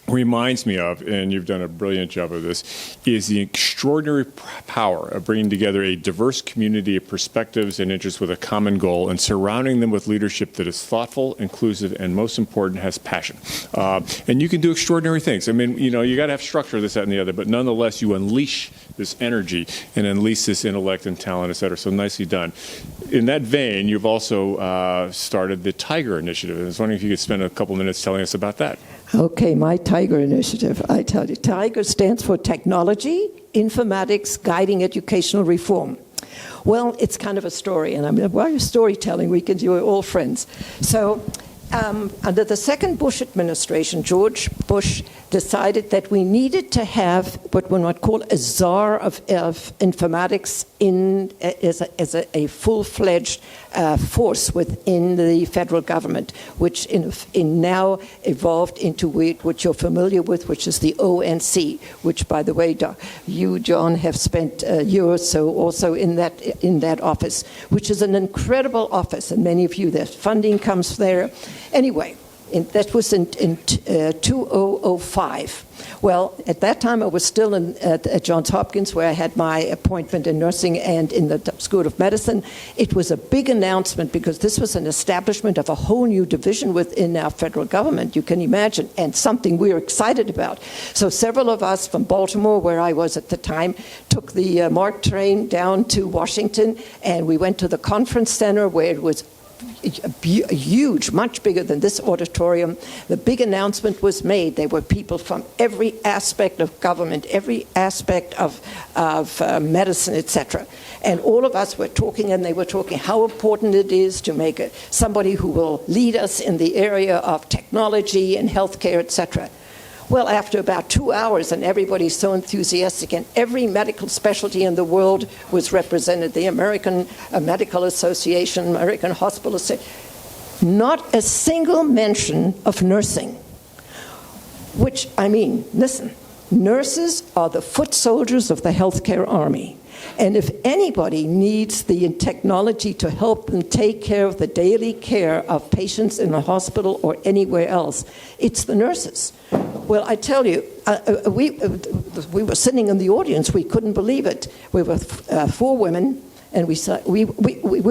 S2: reminds me of, and you've done a brilliant job of this, is the extraordinary power of bringing together a diverse community of perspectives and interests with a common goal and surrounding them with leadership that is thoughtful, inclusive, and most important, has passion. And you can do extraordinary things. I mean, you got to have structure, this, that, and the other, but nonetheless, you unleash this energy and unleash this intellect and talent, et cetera. So nicely done. In that vein, you've also started the Tiger Initiative. I was wondering if you could spend a couple minutes telling us about that.
S12: Okay, my Tiger Initiative, I tell you. Tiger stands for Technology, Informatics, Guiding Educational Reform. Well, it's kind of a story, and while you're storytelling, you're all friends. So, under the second Bush administration, George Bush decided that we needed to have what one might call a czar of informatics as a full-fledged force within the federal government, which in now evolved into what you're familiar with, which is the ONC, which, by the way, you, John, have spent a year or so also in that office, which is an incredible office, and many of you, their funding comes there. Anyway, that was in 2005. Well, at that time, I was still at Johns Hopkins, where I had my appointment in nursing and in the School of Medicine. It was a big announcement because this was an establishment of a whole new division within our federal government, you can imagine, and something we were excited about. So several of us from Baltimore, where I was at the time, took the MARC train down to Washington, and we went to the conference center where it was huge, much bigger than this auditorium. The big announcement was made. There were people from every aspect of government, every aspect of medicine, etc. And all of us were talking, and they were talking how important it is to make somebody who will lead us in the area of technology and healthcare, etc. Well, after about 2 hours, and everybody's so enthusiastic, and every medical specialty in the world was represented, the American Medical Association, American Hospital Association, not a single mention of nursing, which, I mean, listen, nurses are the foot soldiers of the healthcare army. And if anybody needs the technology to help them take care of the daily care of patients in a hospital or anywhere else, it's the nurses. Well, I tell you, we were sitting in the audience. We couldn't believe it. We were 4 women. And we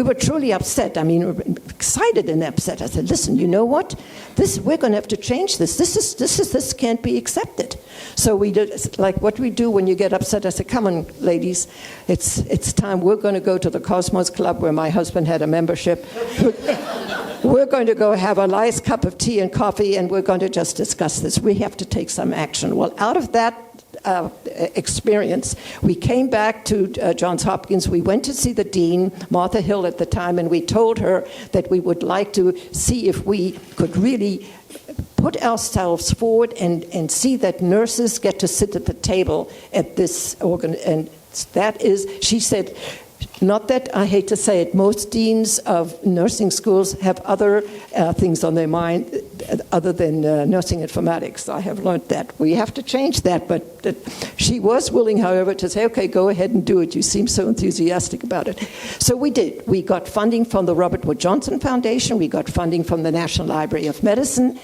S12: were truly upset. I mean, we were excited and upset. I said, "Listen, you know what? We're going to have to change this. This can't be accepted." So we did like what we do when you get upset. I said, "Come on, ladies, it's time. We're going to go to the Cosmos Club where my husband had a membership. We're going to go have a nice cup of tea and coffee, and we're going to just discuss this. We have to take some action." Well, out of that experience, we came back to Johns Hopkins. We went to see the dean, Martha Hill at the time, and we told her that we would like to see if we could really put ourselves forward and see that nurses get to sit at the table at this organ. And that is, she said, not that I hate to say it, most deans of nursing schools have other things on their mind other than nursing informatics. I have learned that. We have to change that, but she was willing, however, to say, okay, go ahead and do it. You seem so enthusiastic about it. So we did. We got funding from the Robert Wood Johnson Foundation. We got funding from the National Library of Medicine.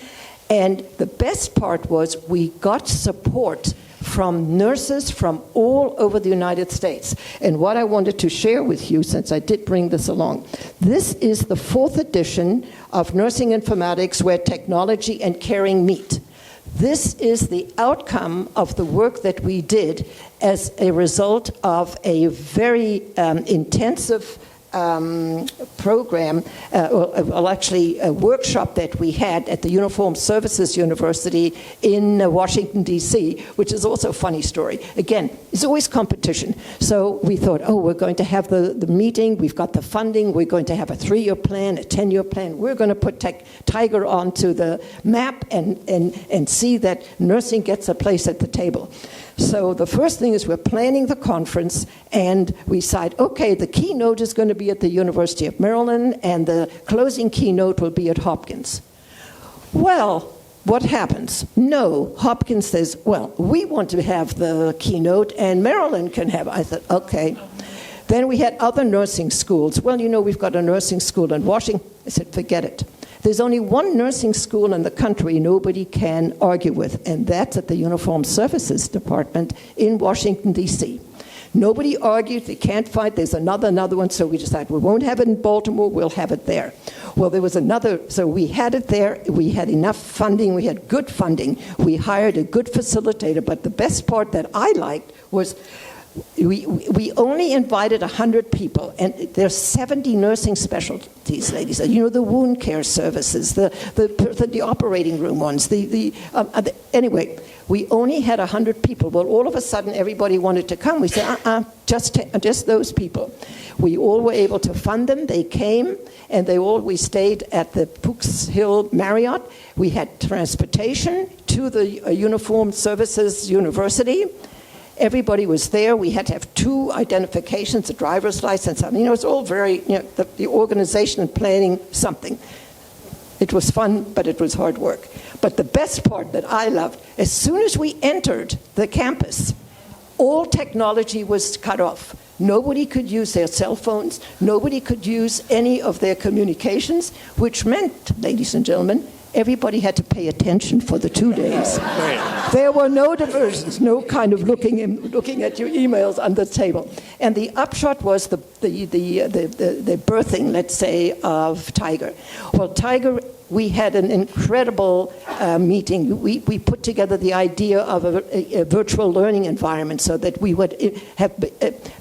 S12: And the best part was we got support from nurses from all over the United States. And what I wanted to share with you, since I did bring this along, this is the 4th edition of Nursing Informatics where technology and caring meet. This is the outcome of the work that we did as a result of a very intensive program, actually a workshop that we had at the Uniformed Services University in Washington, D.C., which is also a funny story. Again, it's always competition. So we thought, we're going to have the meeting, we've got the funding, we're going to have a 3-year plan, a 10-year plan. We're going to put Tiger onto the map and see that nursing gets a place at the table. So the first thing is we're planning the conference, and we decide, okay, the keynote is going to be at the University of Maryland, and the closing keynote will be at Hopkins. Well, what happens? No, Hopkins says, well, we want to have the keynote, and Maryland can have it. I said, okay. Then we had other nursing schools. Well, we've got a nursing school in Washington. I said, forget it. There's only one nursing school in the country nobody can argue with, and that's at the Uniformed Services Department in Washington, D.C. Nobody argued. They can't fight. There's another one, so we decided we won't have it in Baltimore. We'll have it there. Well, there was another, so we had it there. We had enough funding. We had good funding. We hired a good facilitator, but the best part that I liked was we only invited 100 people, and there's 70 nursing specialties, ladies. The wound care services, the operating room ones. Anyway, we only had 100 people. Well, all of a sudden, everybody wanted to come. We said, just those people. We all were able to fund them. They came, and we stayed at the Pooks Hill Marriott. We had transportation to the Uniformed Services University. Everybody was there. We had to have 2 identifications, a driver's license. It's all very, the organization and planning something. It was fun, but it was hard work. But the best part that I loved, as soon as we entered the campus, all technology was cut off. Nobody could use their cell phones. Nobody could use any of their communications, which meant, ladies and gentlemen, everybody had to pay attention for the 2 days. There were no diversions, no kind of looking at your emails on the table. And the upshot was the birthing, let's say, of Tiger. Well, Tiger, we had an incredible meeting. We put together the idea of a virtual learning environment so that we would have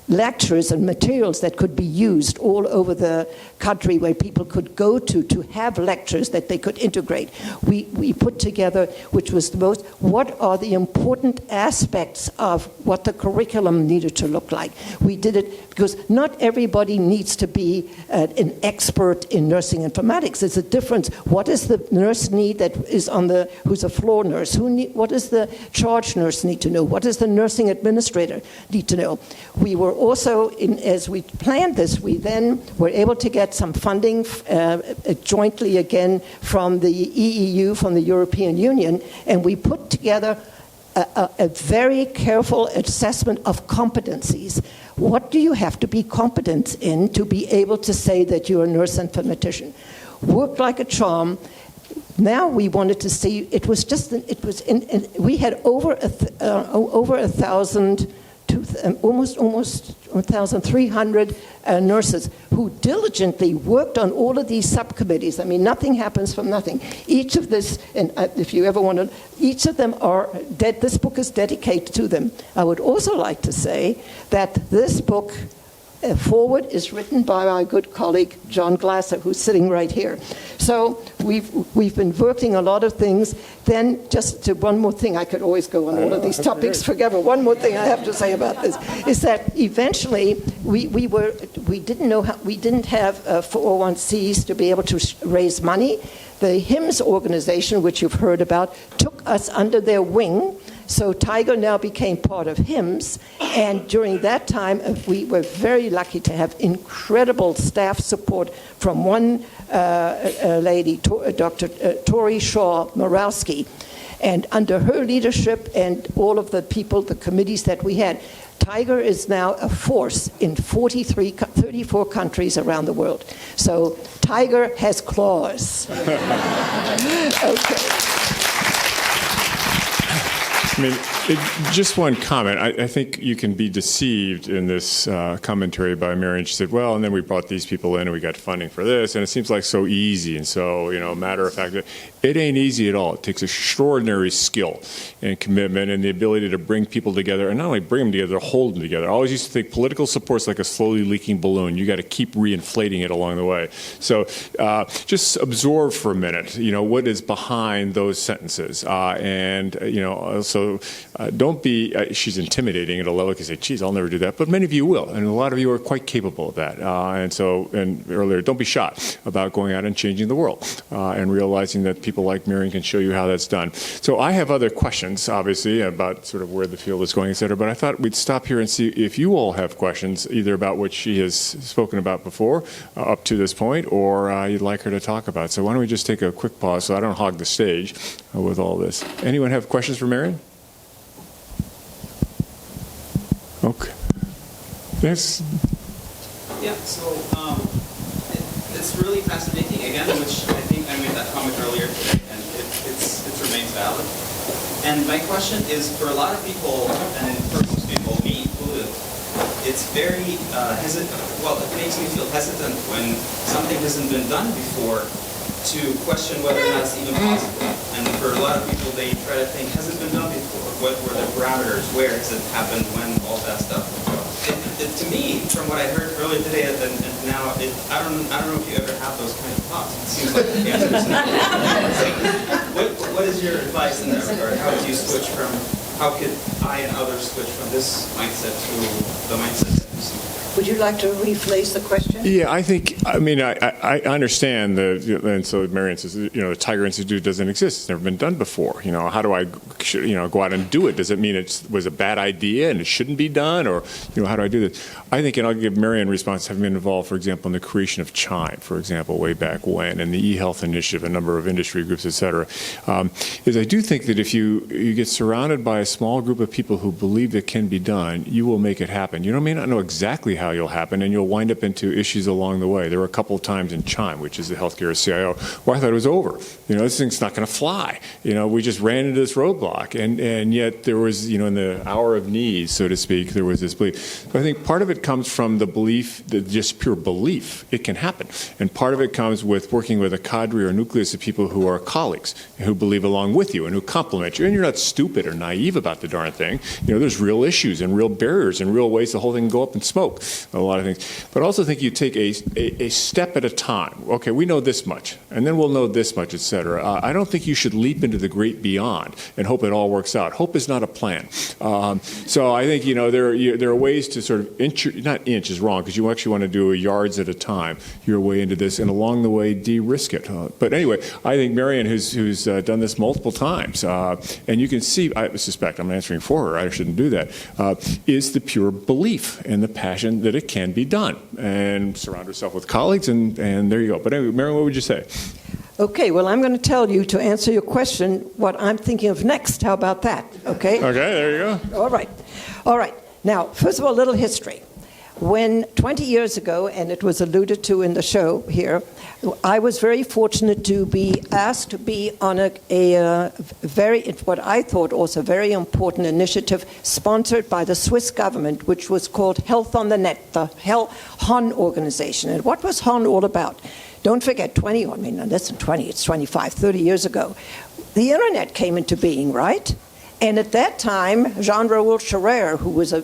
S12: lectures and materials that could be used all over the country where people could go to have lectures that they could integrate. We put together, which was the most, what are the important aspects of what the curriculum needed to look like. We did it because not everybody needs to be an expert in nursing informatics. There's a difference. What does the nurse need that is who's a floor nurse? What does the charge nurse need to know? What does the nursing administrator need to know? We were also, as we planned this, we then were able to get some funding jointly again from the EEU, from the European Union, and we put together a very careful assessment of competencies. what do you have to be competent in to be able to say that you're a nurse informatician? Worked like a charm. Now we wanted to see, we had over 1,000, almost 1,300 nurses who diligently worked on all of these subcommittees. I mean, nothing happens from nothing. Each of this, and if you ever want to, each of them are, this book is dedicated to them. I would also like to say that this book, forward, is written by our good colleague John Glaser, who's sitting right here. So we've been working a lot of things. Then just to one more thing, I could always go on all of these topics forever. One more thing I have to say about this is that eventually we didn't have 401cs to be able to raise money. The HIMSS organization, which you've heard about, took us under their wing. So Tiger now became part of HIMSS, and during that time we were very lucky to have incredible staff support from one lady, Dr. Tori Shaw-Morowski, and under her leadership and all of the people, the committees that we had, Tiger is now a force in 34 countries around the world. So Tiger has claws. Okay.
S2: I mean, just one comment. I think you can be deceived in this commentary by Marion. She said, well, and then we brought these people in and we got funding for this, and it seems like so easy and so, matter of fact. It ain't easy at all. It takes extraordinary skill and commitment and the ability to bring people together, and not only bring them together, hold them together. I always used to think political support's like a slowly leaking balloon. You got to keep reinflating it along the way. So just absorb for a minute, what is behind those sentences. Also don't be, she's intimidating at a level because say, geez, I'll never do that. But many of you will, and a lot of you are quite capable of that. And earlier, don't be shy about going out and changing the world and realizing that people like Marion can show you how that's done. So I have other questions, obviously, about sort of where the field is going, et cetera, but I thought we'd stop here and see if you all have questions, either about what she has spoken about before, up to this point, or you'd like her to talk about. So why don't we just take a quick pause so I don't hog the stage with all this. Anyone have questions for Marion? Okay. Yes?
S13: Yeah, so it's really fascinating, again, which I think I made that comment earlier today, and it remains valid. And my question is, for a lot of people, and for most people, me included, it's very it makes me feel hesitant when something hasn't been done before to question whether or not it's even possible. And for a lot of people, they try to think, has it been done before? What were the parameters? Where has it happened? When? All that stuff. To me, from what I heard earlier today and now, I don't know if you ever have those kind of thoughts. It seems like the answer is no. What is your advice in that regard? How do you switch from, how could I and others switch from this mindset to the mindset that you see?
S12: Would you like to rephrase the question? Yeah,
S2: I understand and so Marion says, the Tiger Institute doesn't exist. It's never been done before. How do I, go out and do it? Does it mean it was a bad idea and it shouldn't be done? Or, how do I do this? I think, and I'll give Marion a response, having been involved, for example, in the creation of CHIME, for example, way back when, and the eHealth Initiative, a number of industry groups, et cetera, is I do think that if you get surrounded by a small group of people who believe it can be done, you will make it happen. You may not know exactly how you'll happen, and you'll wind up into issues along the way. There were a couple of times in CHIME, which is the healthcare CIO, where I thought it was over. This thing's not going to fly. We just ran into this roadblock, and yet there was, in the hour of need, so to speak, there was this belief. But I think part of it comes from the belief, just pure belief, it can happen. And part of it comes with working with a cadre or nucleus of people who are colleagues, who believe along with you and who complement you. And you're not stupid or naive about the darn thing. There's real issues and real barriers and real ways the whole thing can go up in smoke, a lot of things. But I also think you take a step at a time. Okay, we know this much, and then we'll know this much, et cetera. I don't think you should leap into the great beyond and hope it all works out. Hope is not a plan. So I think, there are ways to sort of not inch is wrong, because you actually want to do a yards at a time your way into this, and along the way de-risk it. But anyway, I think Marion, who's done this multiple times, and you can see, I suspect, I'm answering for her, I shouldn't do that, is the pure belief and the passion that it can be done, and surround herself with colleagues, and there you go. But anyway, Marion, what would you say?
S12: Okay, well, I'm going to tell you, to answer your question, what I'm thinking of next. How about that? Okay?
S2: Okay, there you go.
S12: All right. Now, first of all, a little history. when 20 years ago, and it was alluded to in the show here, I was very fortunate to be asked to be on a very, what I thought also very important initiative sponsored by the Swiss government, which was called Health on the Net, the HON organization. And what was HON all about? Don't forget, less than 20, it's 25, 30 years ago, the internet came into being, right? And at that time, Jean-Raoul Scherer, who was a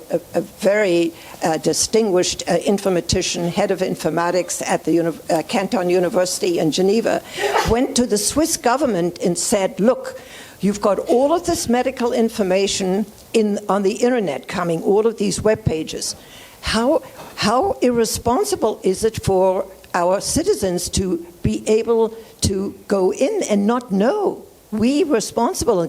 S12: very distinguished informatician, head of informatics at the Canton University in Geneva, went to the Swiss government and said, look, you've got all of this medical information on the internet coming, all of these web pages. How irresponsible is it for our citizens to be able to go in and not know? We responsible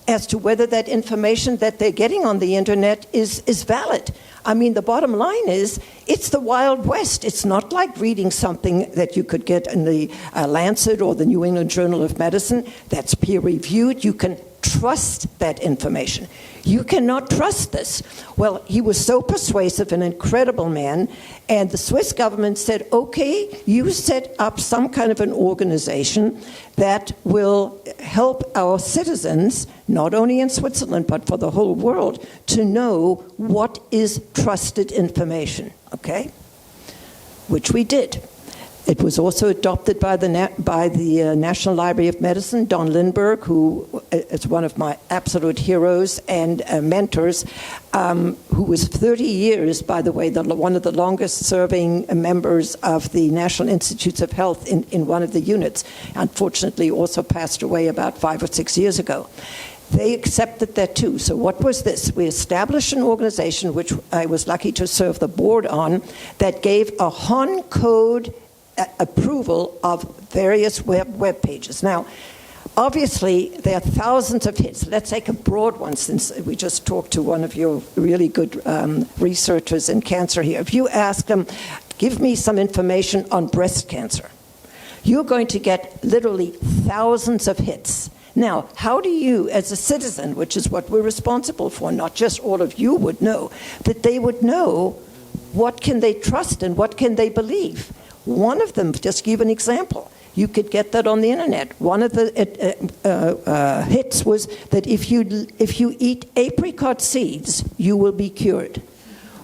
S12: as to whether that information that they're getting on the internet is valid. I mean, the bottom line is, it's the Wild West. It's not like reading something that you could get in the Lancet or the New England Journal of Medicine that's peer-reviewed. You can trust that information. You cannot trust this. Well, he was so persuasive, an incredible man, and the Swiss government said, okay, you set up some kind of an organization that will help our citizens, not only in Switzerland, but for the whole world, to know what is trusted information, okay? Which we did. It was also adopted by the National Library of Medicine, Don Lindbergh, who is one of my absolute heroes and mentors, who was 30 years, by the way, one of the longest-serving members of the National Institutes of Health in one of the units. Unfortunately, also passed away about 5 or 6 years ago. They accepted that too. So what was this? We established an organization, which I was lucky to serve the board on, that gave a HON code approval of various web pages. Now, obviously, there are thousands of hits. Let's take a broad one, since we just talked to one of your really good researchers in cancer here. If you ask them, give me some information on breast cancer, you're going to get literally thousands of hits. Now, how do you, as a citizen, which is what we're responsible for, not just all of you would know, that they would know what can they trust and what can they believe? One of them, just give an example, you could get that on the internet. One of the hits was that if you eat apricot seeds, you will be cured.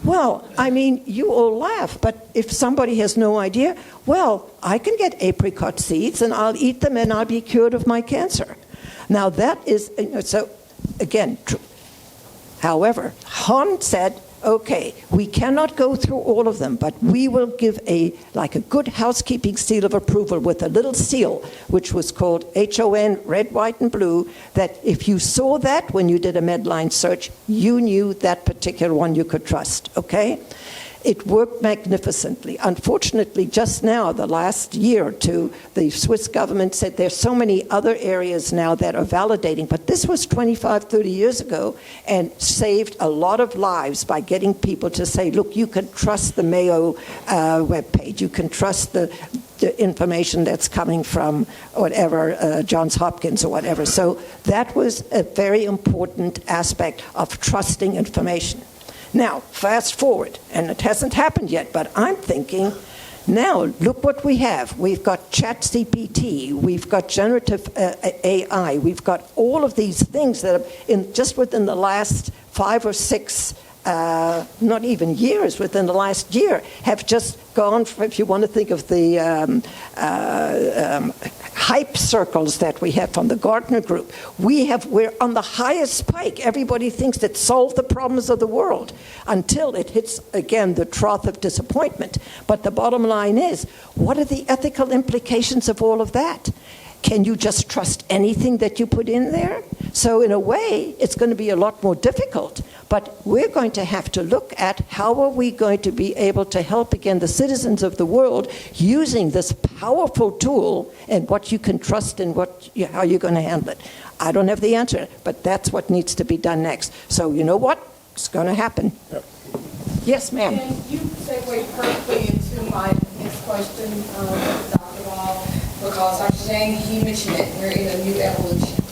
S12: Well, I mean, you all laugh, but if somebody has no idea, well, I can get apricot seeds and I'll eat them and I'll be cured of my cancer. Now that is, so again, true. However, HON said, okay, we cannot go through all of them, but we will give a good housekeeping seal of approval with a little seal, which was called HON, red, white, and blue, that if you saw that when you did a Medline search, you knew that particular one you could trust, okay? It worked magnificently. Unfortunately, just now, the last year or two, the Swiss government said there's so many other areas now that are validating, but this was 25, 30 years ago and saved a lot of lives by getting people to say, look, you can trust the Mayo webpage, you can trust the information that's coming from whatever, Johns Hopkins or whatever. So that was a very important aspect of trusting information. Now, fast forward, and it hasn't happened yet, but I'm thinking, now, look what we have. We've got ChatGPT, we've got generative AI, we've got all of these things that are just within the last 5 or 6, not even years, within the last year, have just gone, if you want to think of the hype circles that we have from the Gartner Group, we're on the highest spike. Everybody thinks it solved the problems of the world until it hits, again, the trough of disappointment. But the bottom line is, what are the ethical implications of all of that? Can you just trust anything that you put in there? So in a way, it's going to be a lot more difficult. But we're going to have to look at how are we going to be able to help, again, the citizens of the world using this powerful tool and what you can trust and how you're going to handle it. I don't have the answer, but that's what needs to be done next. So you know what? It's going to happen. Yep. Yes, ma'am.
S14: And you segue perfectly into my next question, Dr. Ball, because Dr. Zhang, he mentioned it, we're in a new evolution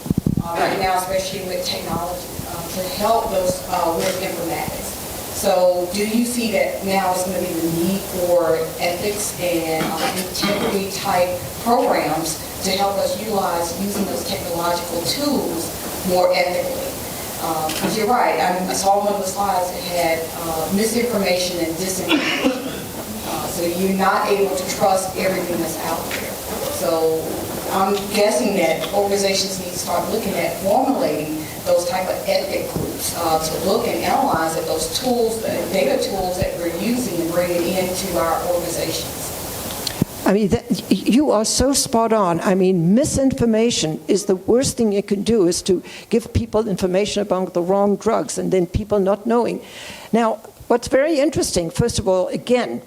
S14: right now, especially with technology, to help those with informatics. So do you see that now is going to be the need for ethics and integrity type programs to help us utilize using those technological tools more ethically? Because you're right, I saw one of the slides that had misinformation and disinformation. So you're not able to trust everything that's out there. So I'm guessing that organizations need to start looking at formulating those type of ethic groups to look and analyze at those tools, the data tools that we're using and bring it into our organizations.
S12: I mean, you are so spot on. I mean, misinformation is the worst thing you can do, is to give people information about the wrong drugs and then people not knowing. Now, what's very interesting, first of all, again,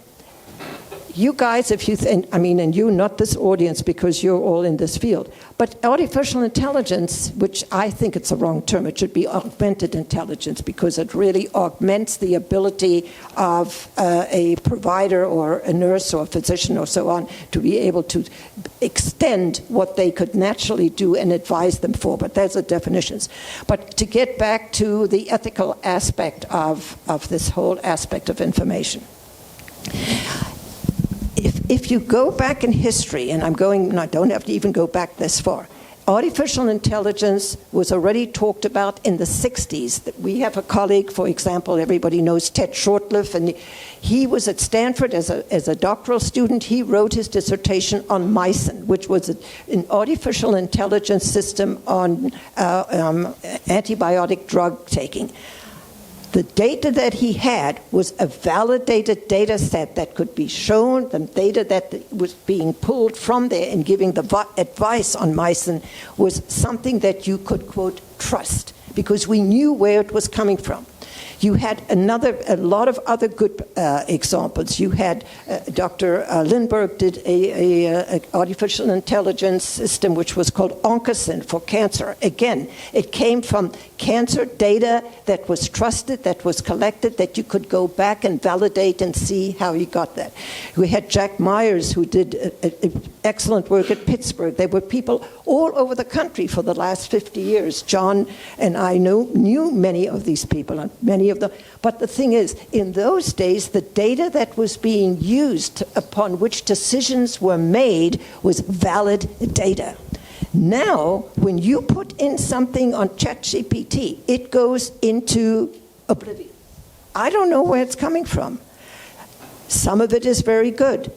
S12: you guys, if you think, I mean, and you, not this audience because you're all in this field, but artificial intelligence, which I think it's a wrong term, it should be augmented intelligence, because it really augments the ability of a provider or a nurse or a physician or so on to be able to extend what they could naturally do and advise them for. But there's the definitions. But to get back to the ethical aspect of this whole aspect of information. If you go back in history, and I don't have to even go back this far, artificial intelligence was already talked about in the 60s. We have a colleague, for example, everybody knows Ted Shortliff, and he was at Stanford as a doctoral student. He wrote his dissertation on mycin, which was an artificial intelligence system on antibiotic drug taking. The data that he had was a validated data set that could be shown, the data that was being pulled from there and giving the advice on mycin was something that you could, quote, trust, because we knew where it was coming from. You had a lot of other good examples. You had Dr. Lindbergh did a artificial intelligence system which was called Oncosin for cancer. Again, it came from cancer data that was trusted, that was collected, that you could go back and validate and see how you got that. We had Jack Myers, who did excellent work at Pittsburgh. There were people all over the country for the last 50 years. John and I knew many of these people, and many of them. But the thing is, in those days, the data that was being used upon which decisions were made was valid data. Now, when you put in something on ChatGPT, it goes into oblivion. I don't know where it's coming from. Some of it is very good.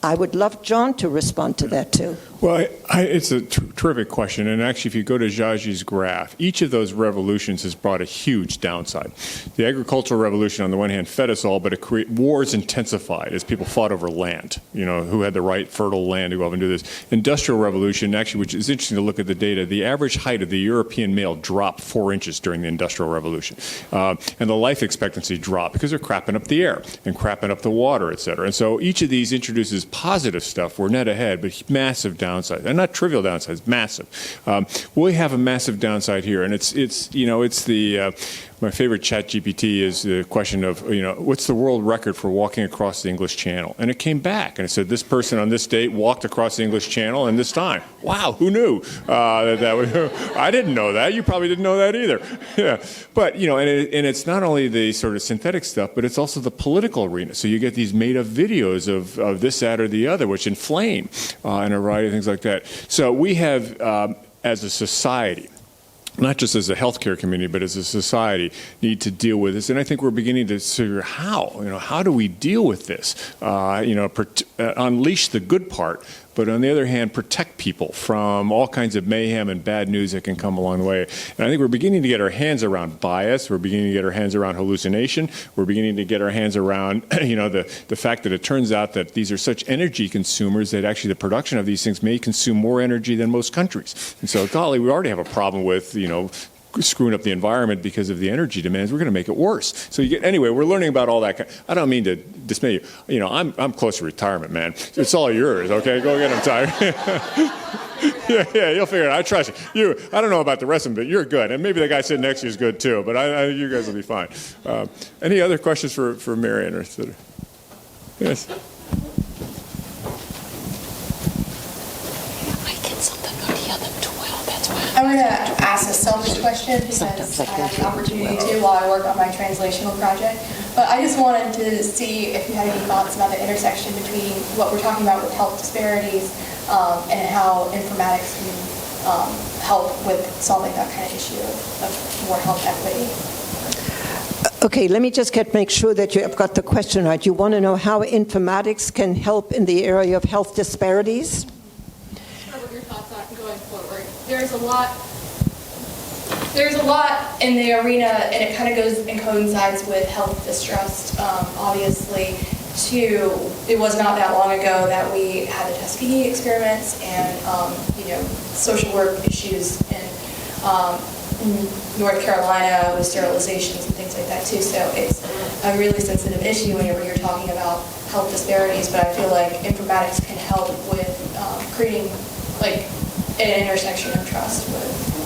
S12: I would love John to respond to that, too.
S2: Well, it's a terrific question. And actually, if you go to Jaji's graph, each of those revolutions has brought a huge downside. The agricultural revolution, on the one hand, fed us all, but wars intensified as people fought over land, who had the right fertile land to go out and do this. Industrial revolution, actually, which is interesting to look at the data, the average height of the European male dropped 4 inches during the Industrial Revolution. And the life expectancy dropped because they're crapping up the air and crapping up the water, et cetera. And so each of these introduces positive stuff. We're net ahead, but massive downside. And not trivial downsides, massive. We have a massive downside here, and it's the my favorite ChatGPT is the question of what's the world record for walking across the English Channel, and it came back and it said this person on this date walked across the English Channel and this time. Wow, who knew I didn't know that. You probably didn't know that either. Yeah, but and it's not only the sort of synthetic stuff, but it's also the political arena. So you get these made-up videos of this, that, or the other, which inflame and a variety of things like that. So we have, as a society, not just as a healthcare community, but as a society, need to deal with this. And I think we're beginning to figure how do we deal with this? Unleash the good part, but on the other hand, protect people from all kinds of mayhem and bad news that can come along the way. And I think we're beginning to get our hands around bias. We're beginning to get our hands around hallucination. We're beginning to get our hands around, the fact that it turns out that these are such energy consumers that actually the production of these things may consume more energy than most countries. And so, golly, we already have a problem with, screwing up the environment because of the energy demands. We're going to make it worse. So anyway, we're learning about all that. I don't mean to dismay you. I'm close to retirement, man. It's all yours. Okay, go get them, Tyre. yeah, you'll figure it out. I trust you. I don't know about the rest of them, but you're good, and maybe the guy sitting next to you is good too. But you guys will be fine. Any other questions for Marion or yes?
S15: I get something out of them too well. That's why. going to ask a selfish question because I have the opportunity to while I work on my translational project. But I just wanted to see if you had any thoughts about the intersection between what we're talking about with health disparities and how informatics can help with solving that kind of issue of more health equity.
S12: Okay, let me just make sure that you have got the question right. You want to know how informatics can help in the area of health disparities?
S15: What your thoughts are going forward. There's a lot in the arena, and it kind of goes and coincides with health distrust, obviously. It was not that long ago that we had the Tuskegee experiments and social work issues in North Carolina with sterilizations and things like that too. So it's a really sensitive issue whenever you're talking about health disparities. But I feel like informatics can help with creating like an intersection of trust with.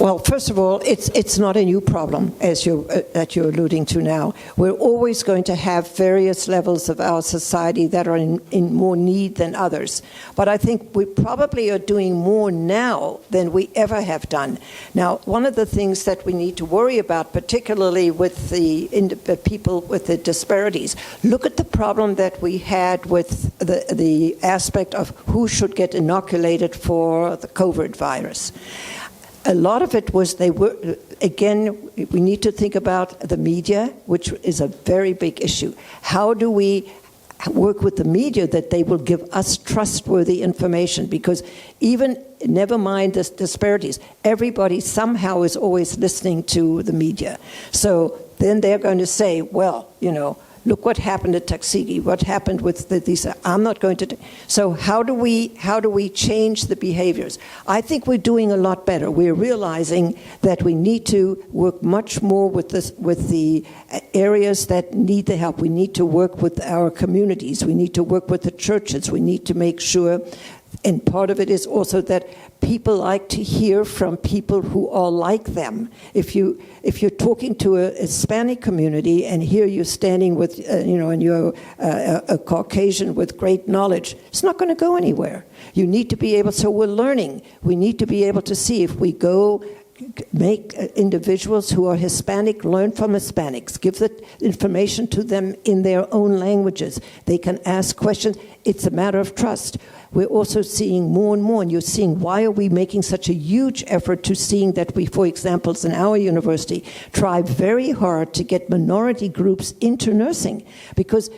S12: Well, first of all, it's not a new problem, as that you're alluding to now. We're always going to have various levels of our society that are in more need than others. But I think we probably are doing more now than we ever have done. Now, one of the things that we need to worry about, particularly with the people with the disparities, look at the problem that we had with the aspect of who should get inoculated for the COVID virus. A lot of it was we need to think about the media, which is a very big issue. How do we work with the media that they will give us trustworthy information? Because never mind the disparities, everybody somehow is always listening to the media. So then they're going to say, well, look what happened at Tuskegee. What happened with these? I'm not going to. So how do we change the behaviors? I think we're doing a lot better. We're realizing that we need to work much more with the areas that need the help. We need to work with our communities. We need to work with the churches. We need to make sure. And part of it is also that people like to hear from people who are like them. If you're talking to a Hispanic community and here you're standing with, and you're a Caucasian with great knowledge, it's not going to go anywhere. You need to be able, so we're learning. We need to be able to see if we go make individuals who are Hispanic learn from Hispanics, give the information to them in their own languages. They can ask questions. It's a matter of trust. We're also seeing more and more, and you're seeing why are we making such a huge effort to seeing that we, for example, in our university, try very hard to get minority groups into nursing, because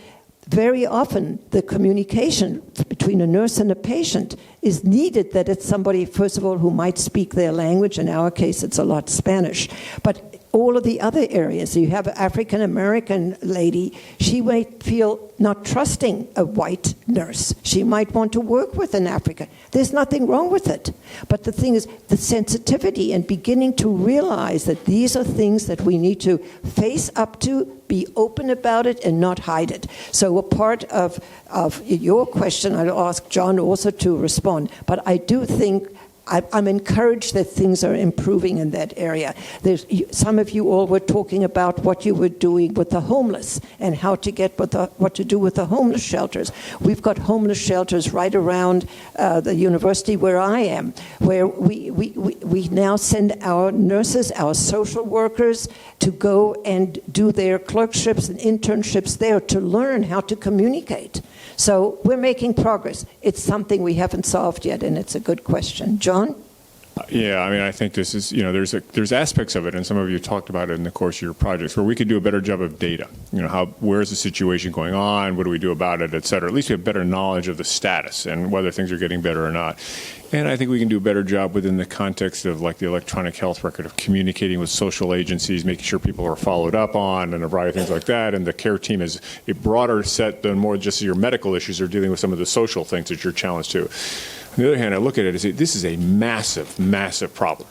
S12: very often the communication between a nurse and a patient is needed, that it's somebody, first of all, who might speak their language. In our case, it's a lot Spanish. But all of the other areas, you have an African-American lady, she might feel not trusting a white nurse. She might want to work with an African. There's nothing wrong with it. But the thing is, the sensitivity and beginning to realize that these are things that we need to face up to, be open about it, and not hide it. So a part of your question, I'll ask John also to respond, but I do think I'm encouraged that things are improving in that area. Some of you all were talking about what you were doing with the homeless and how to get what to do with the homeless shelters. We've got homeless shelters right around the university where I am, where we now send our nurses, our social workers, to go and do their clerkships and internships there to learn how to communicate. So we're making progress. It's something we haven't solved yet, and it's a good question. John?
S2: Yeah, I mean, I think this is, there's aspects of it, and some of you talked about it in the course of your projects, where we could do a better job of data. Where's the situation going on? What do we do about it, et cetera? At least we have better knowledge of the status and whether things are getting better or not. And I think we can do a better job within the context of like the electronic health record, of communicating with social agencies, making sure people are followed up on, and a variety of things like that. And the care team is a broader set than more just your medical issues. They're dealing with some of the social things that you're challenged to. On the other hand, I look at it as this is a massive, massive problem.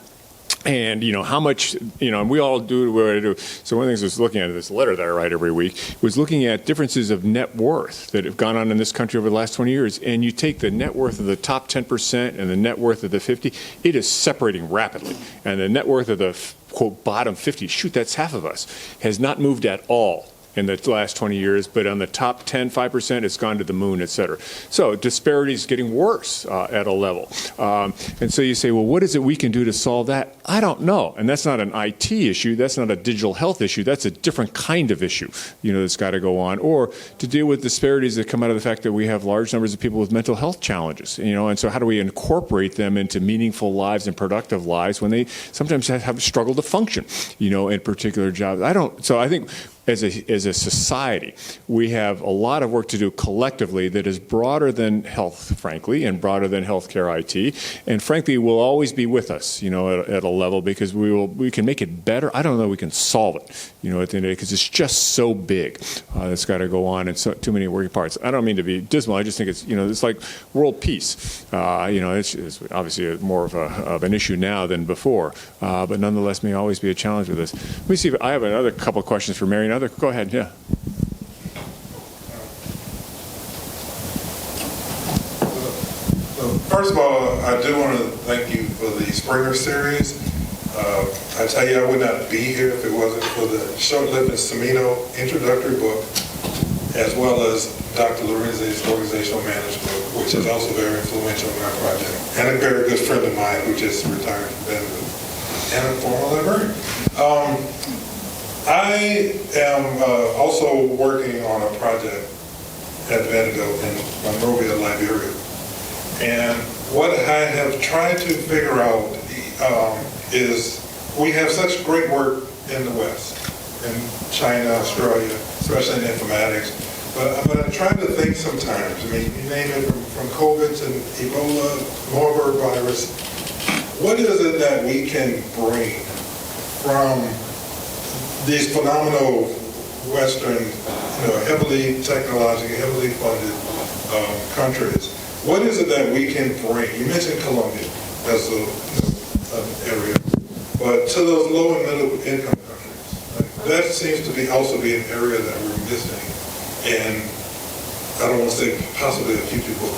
S2: And, how much, and we all do what I do. So one of the things I was looking at in this letter that I write every week was looking at differences of net worth that have gone on in this country over the last 20 years. And you take the net worth of the top 10% and the net worth of the 50, it is separating rapidly. And the net worth of the, quote, bottom 50, shoot, that's half of us, has not moved at all in the last 20 years, but on the top 10, 5%, it's gone to the moon, et cetera. So disparity is getting worse at a level. And so you say, well, what is it we can do to solve that? I don't know. And that's not an IT issue. That's not a digital health issue. That's a different kind of issue, that's got to go on. Or to deal with disparities that come out of the fact that we have large numbers of people with mental health challenges, and so how do we incorporate them into meaningful lives and productive lives when they sometimes have struggled to function, in particular jobs. So I think as a society, we have a lot of work to do collectively that is broader than health, frankly, and broader than healthcare IT, and frankly will always be with us, at a level, because we can make it better. I don't know we can solve it, at the end of the day, because it's just so big. It's got to go on, and so too many working parts. I don't mean to be dismal. I just think it's it's like world peace. It's obviously more of an issue now than before, but nonetheless may always be a challenge with this. Let me see if I have another couple of questions for Marion. Go ahead, yeah.
S16: First of all, I do want to thank you for the Springer series. I tell you, I would not be here if it wasn't for the Short-Lived and Semino introductory book, as well as Dr. Lorenzi's organizational management book, which is also very influential in our project, and a very good friend of mine who just retired from Vanderbilt, and a former librarian. I am also working on a project at Vanderbilt in Monrovia, Liberia. And what I have tried to figure out is we have such great work in the West, in China, Australia, especially in informatics. But I'm trying to think sometimes, you name it from COVID to Ebola, Marburg virus, what is it that we can bring from these phenomenal Western, heavily technologically, heavily funded countries? What is it that we can bring? You mentioned Colombia as an area, but to those low and middle income countries, that seems to also be an area that we're missing. And I don't want to say possibly a few people.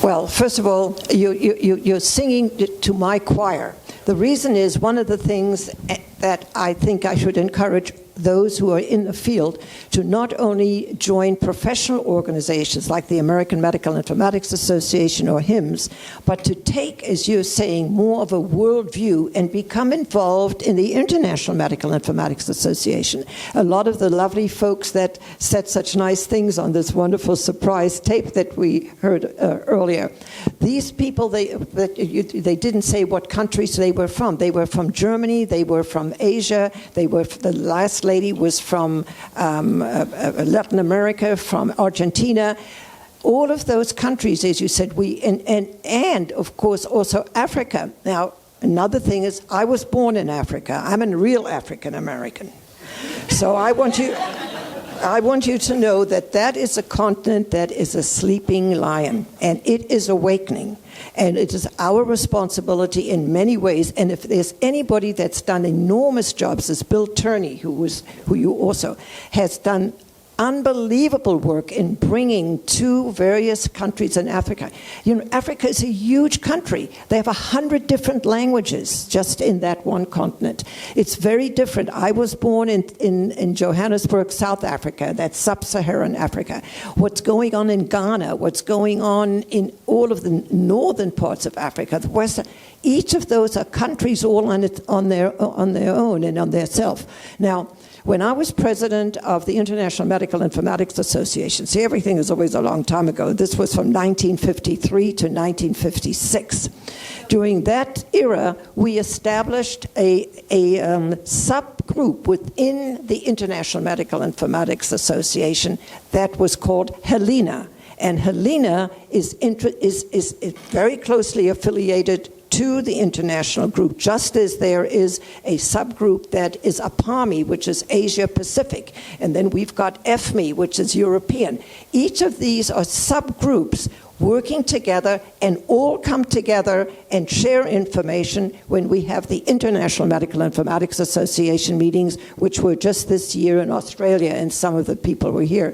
S12: Well, first of all, you're singing to my choir. The reason is one of the things that I think I should encourage those who are in the field to not only join professional organizations like the American Medical Informatics Association or HIMSS, but to take, as you're saying, more of a worldview and become involved in the International Medical Informatics Association. A lot of the lovely folks that said such nice things on this wonderful surprise tape that we heard earlier, these people, they didn't say what countries they were from. They were from Germany, they were from Asia, the last lady was from Latin America, from Argentina. All of those countries, as you said, and of course also Africa. Now, another thing is, I was born in Africa. I'm a real African American. So I want you to know that that is a continent that is a sleeping lion, and it is awakening. And it is our responsibility in many ways. And if there's anybody that's done enormous jobs, as Bill Turney, who you also, has done unbelievable work in bringing to various countries in Africa. Africa is a huge country. They have 100 different languages just in that one continent. It's very different. I was born in Johannesburg, South Africa. That's sub-Saharan Africa. What's going on in Ghana, what's going on in all of the northern parts of Africa, the western, each of those are countries all on their own and on their self. Now, when I was president of the International Medical Informatics Association, see, everything is always a long time ago. This was from 1953 to 1956. During that era, we established a subgroup within the International Medical Informatics Association that was called HELINA. And HELINA is very closely affiliated to the international group, just as there is a subgroup that is APAMI, which is Asia Pacific, and then we've got EFMI, which is European. Each of these are subgroups working together and all come together and share information when we have the International Medical Informatics Association meetings, which were just this year in Australia, and some of the people were here.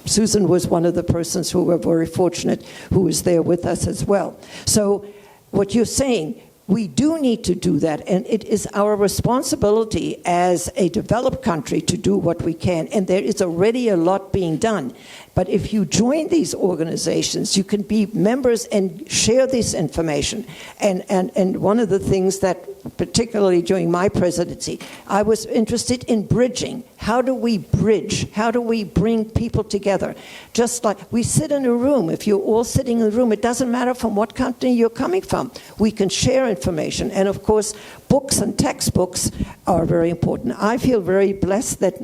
S12: Susan was one of the persons who were very fortunate who was there with us as well. So what you're saying, we do need to do that, and it is our responsibility as a developed country to do what we can, and there is already a lot being done. But if you join these organizations, you can be members and share this information. And one of the things that, particularly during my presidency, I was interested in bridging. How do we bridge? How do we bring people together? Just like we sit in a room. If you're all sitting in a room, it doesn't matter from what country you're coming from. We can share information. And of course, books and textbooks are very important. I feel very blessed that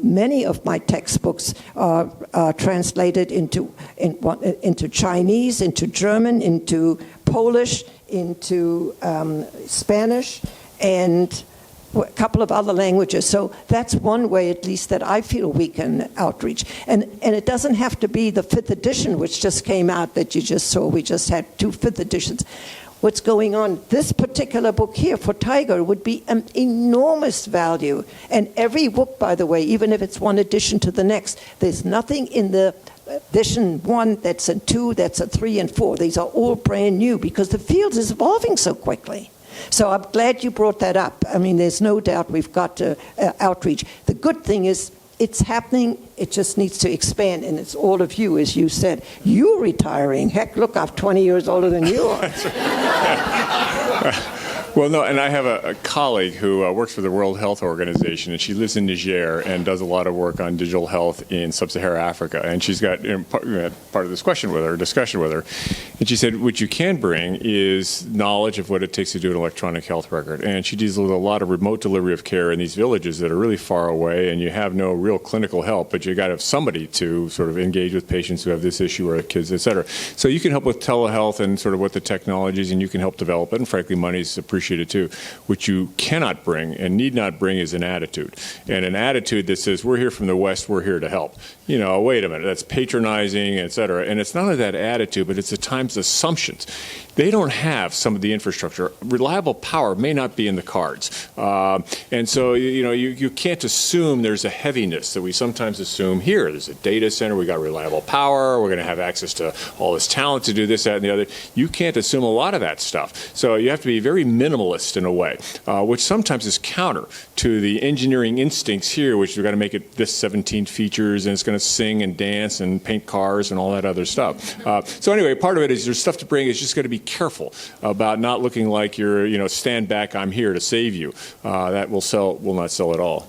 S12: many of my textbooks are translated into Chinese, into German, into Polish, into Spanish, and a couple of other languages. So that's one way, at least, that I feel we can outreach. And it doesn't have to be the 5th edition, which just came out that you just saw. We just had 2 5th editions. What's going on? This particular book here for Tiger would be an enormous value. And every book, by the way, even if it's one edition to the next, there's nothing in the edition 1 that's a 2, that's a 3 and 4. These are all brand new because the field is evolving so quickly. So I'm glad you brought that up. I mean, there's no doubt we've got to outreach. The good thing is it's happening. It just needs to expand, and it's all of you, as you said. You're retiring. Heck, look, I'm 20 years older than you are.
S2: Well, no, and I have a colleague who works for the World Health Organization, and she lives in Niger and does a lot of work on digital health in sub-Saharan Africa. And she's got part of this discussion with her, and she said, what you can bring is knowledge of what it takes to do an electronic health record. And she deals with a lot of remote delivery of care in these villages that are really far away, and you have no real clinical help, but you got to have somebody to sort of engage with patients who have this issue or kids, et cetera. So you can help with telehealth and sort of what the technology is, and you can help develop it. And frankly, money's appreciated too. What you cannot bring and need not bring is an attitude. And an attitude that says, we're here from the West, we're here to help. You know, wait a minute, that's patronizing, et cetera. And it's not only that attitude, but it's at times assumptions. They don't have some of the infrastructure. Reliable power may not be in the cards. And so, you can't assume there's a heaviness that we sometimes assume here. There's a data center, we got reliable power, we're going to have access to all this talent to do this, that, and the other. You can't assume a lot of that stuff. So you have to be very minimalist in a way, which sometimes is counter to the engineering instincts here, which we've got to make it this 17 features, and it's going to sing and dance and paint cars and all that other stuff. So anyway, part of it is there's stuff to bring. It's just got to be careful about not looking like you're, stand back, I'm here to save you. That will not sell at all.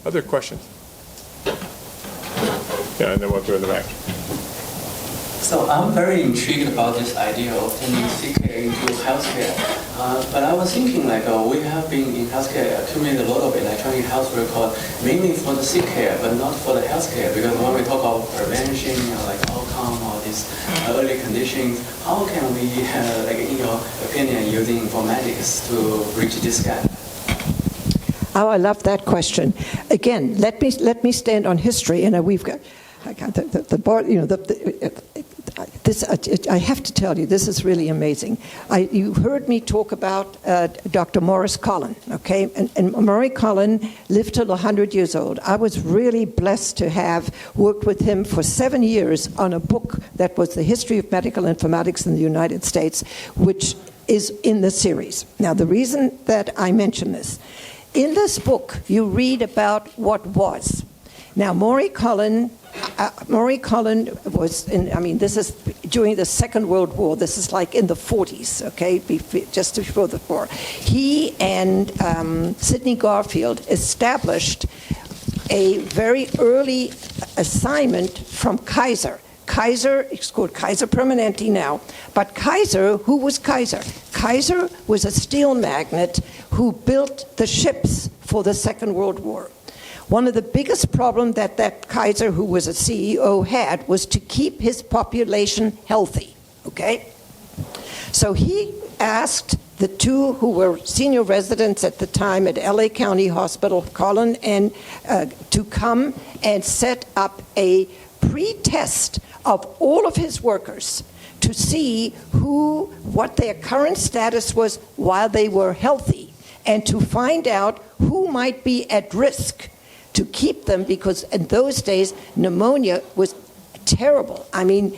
S2: Other questions? Yeah, and then we'll go in the back.
S17: So I'm very intrigued about this idea of turning sick care into healthcare. But I was thinking, we have been in healthcare accumulating a lot of electronic health record, mainly for the sick care, but not for the healthcare. Because when we talk about prevention, like outcome or these early conditions, how can we, in your opinion, using informatics to bridge this gap?
S12: Oh, I love that question. Again, let me stand on history, and we've got. I have to tell you, this is really amazing. You heard me talk about Dr. Maurice Collin, okay? And Maurice Collin lived till 100 years old. I was really blessed to have worked with him for 7 years on a book that was the history of medical informatics in the United States, which is in the series. Now, the reason that I mention this, in this book, you read about what was. Now, Maurice Collin was this is during the Second World War. This is like in the 40s, okay, just before the war. He and Sidney Garfield established a very early assignment from Kaiser. Kaiser, it's called Kaiser Permanente now, but Kaiser, who was Kaiser? Kaiser was a steel magnate who built the ships for the Second World War. One of the biggest problems that Kaiser, who was a CEO, had was to keep his population healthy, okay? So he asked the two who were senior residents at the time at LA County Hospital, Collin, and to come and set up a pre-test of all of his workers to see what their current status was while they were healthy, and to find out who might be at risk to keep them, because in those days, pneumonia was terrible. I mean,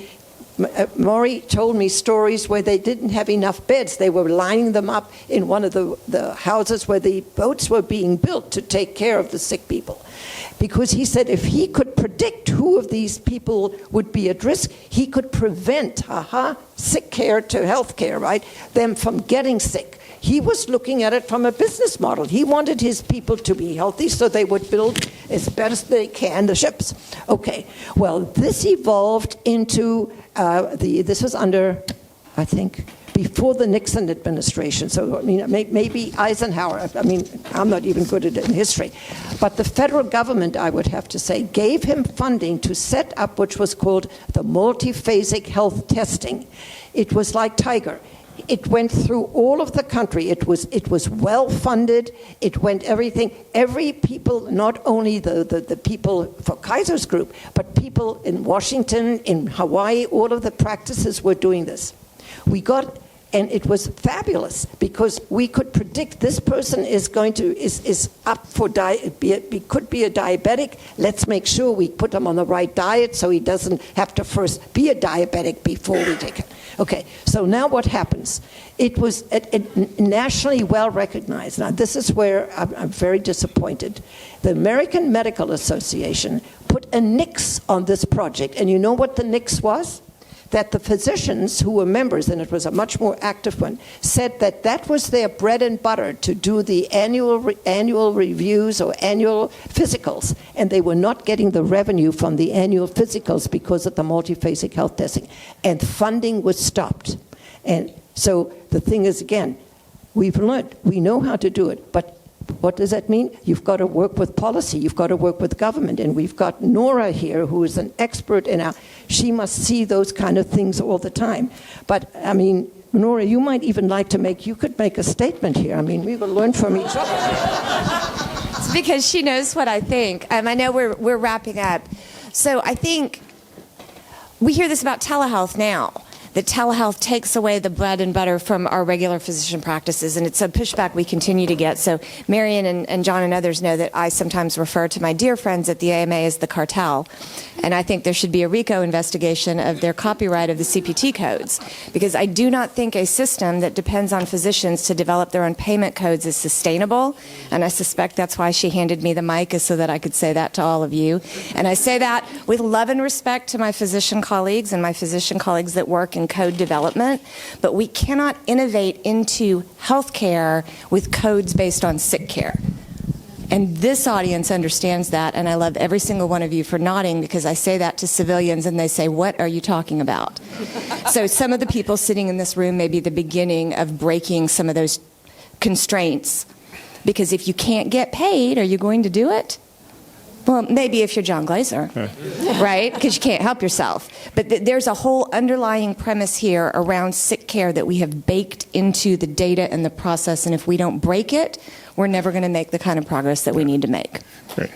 S12: Maury told me stories where they didn't have enough beds. They were lining them up in one of the houses where the boats were being built to take care of the sick people. Because he said if he could predict who of these people would be at risk, he could prevent, sick care to health care, right, them from getting sick. He was looking at it from a business model. He wanted his people to be healthy so they would build as best they can the ships. Okay, well, this evolved into, this was under, I think, before the Nixon administration. So, I mean, maybe Eisenhower. I mean, I'm not even good at it in history. But the federal government, I would have to say, gave him funding to set up which was called the multiphasic health testing. It was like Tiger. It went through all of the country. It was well funded. It went everything. Every people, not only the people for Kaiser's group, but people in Washington, in Hawaii, all of the practices were doing this. We got, and it was fabulous because we could predict this person is going to is up for could be a diabetic. Let's make sure we put him on the right diet so he doesn't have to first be a diabetic before we take it. Okay, so now what happens? It was nationally well recognized. Now this is where I'm very disappointed. The American Medical Association put a nix on this project, and you know what the nix was? That the physicians who were members, and it was a much more active one, said that that was their bread and butter to do the annual reviews or annual physicals, and they were not getting the revenue from the annual physicals because of the multiphasic health testing, and funding was stopped. And so the thing is, again, we've learned, we know how to do it, but what does that mean? You've got to work with policy. You've got to work with government. And we've got Nora here, who is an expert in she must see those kind of things all the time. But, I mean, Nora, you might even like to you could make a statement here. I mean, we will learn from each other.
S18: It's because she knows what I think. I know we're wrapping up. So I think we hear this about telehealth now. That telehealth takes away the bread and butter from our regular physician practices, and it's a pushback we continue to get. So Marion and John and others know that I sometimes refer to my dear friends at the AMA as the cartel, and I think there should be a RICO investigation of their copyright of the CPT codes, because I do not think a system that depends on physicians to develop their own payment codes is sustainable, and I suspect that's why she handed me the mic, is so that I could say that to all of you. And I say that with love and respect to my physician colleagues and my physician colleagues that work in code development, but we cannot innovate into healthcare with codes based on sick care. And this audience understands that, and I love every single one of you for nodding, because I say that to civilians and they say, what are you talking about? So some of the people sitting in this room may be the beginning of breaking some of those constraints, because if you can't get paid, are you going to do it? Well, maybe if you're John Glaser, right? Because you can't help yourself. But there's a whole underlying premise here around sick care that we have baked into the data and the process, and if we don't break it, we're never going to make the kind of progress that we need to make.
S2: Great.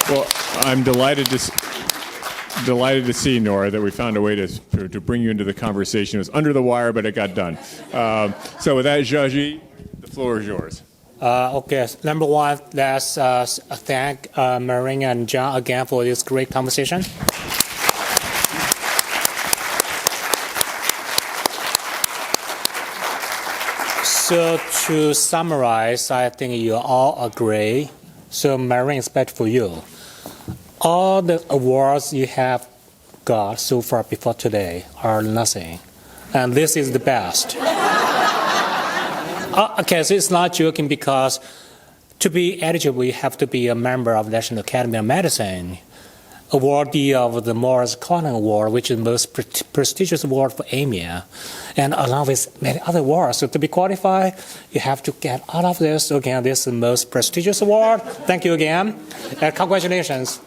S2: Well, I'm delighted to see, Nora, that we found a way to bring you into the conversation. It was under the wire, but it got done. So with that, Jaji, the floor is yours.
S1: Okay, number one, let's thank Marion and John again for this great conversation. So to summarize, I think you all agree. So Marion, especially for you, all the awards you have got so far before today are nothing, and this is the best. Okay, so it's not joking, because to be eligible, you have to be a member of the National Academy of Medicine, awardee of the Morris Conant Award, which is the most prestigious award for AMIA, and along with many other awards. So to be qualified, you have to get all of this. So again, this is the most prestigious award. Thank you again, and congratulations.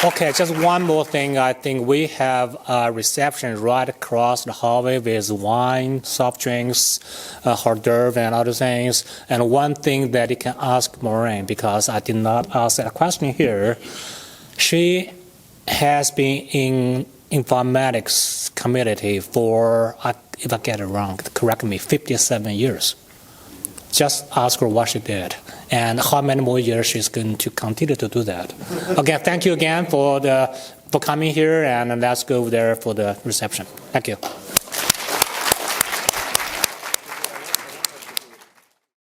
S1: Okay, just one more thing. I think we have a reception right across the hallway with wine, soft drinks, hors d'oeuvre, and other things. And one thing that you can ask Maureen, because I did not ask that question here, she has been in informatics community for, if I get it wrong, correct me, 57 years. Just ask her what she did. and how many more years she's going to continue to do that. Again, thank you again for coming here, and let's go there for the reception. Thank you.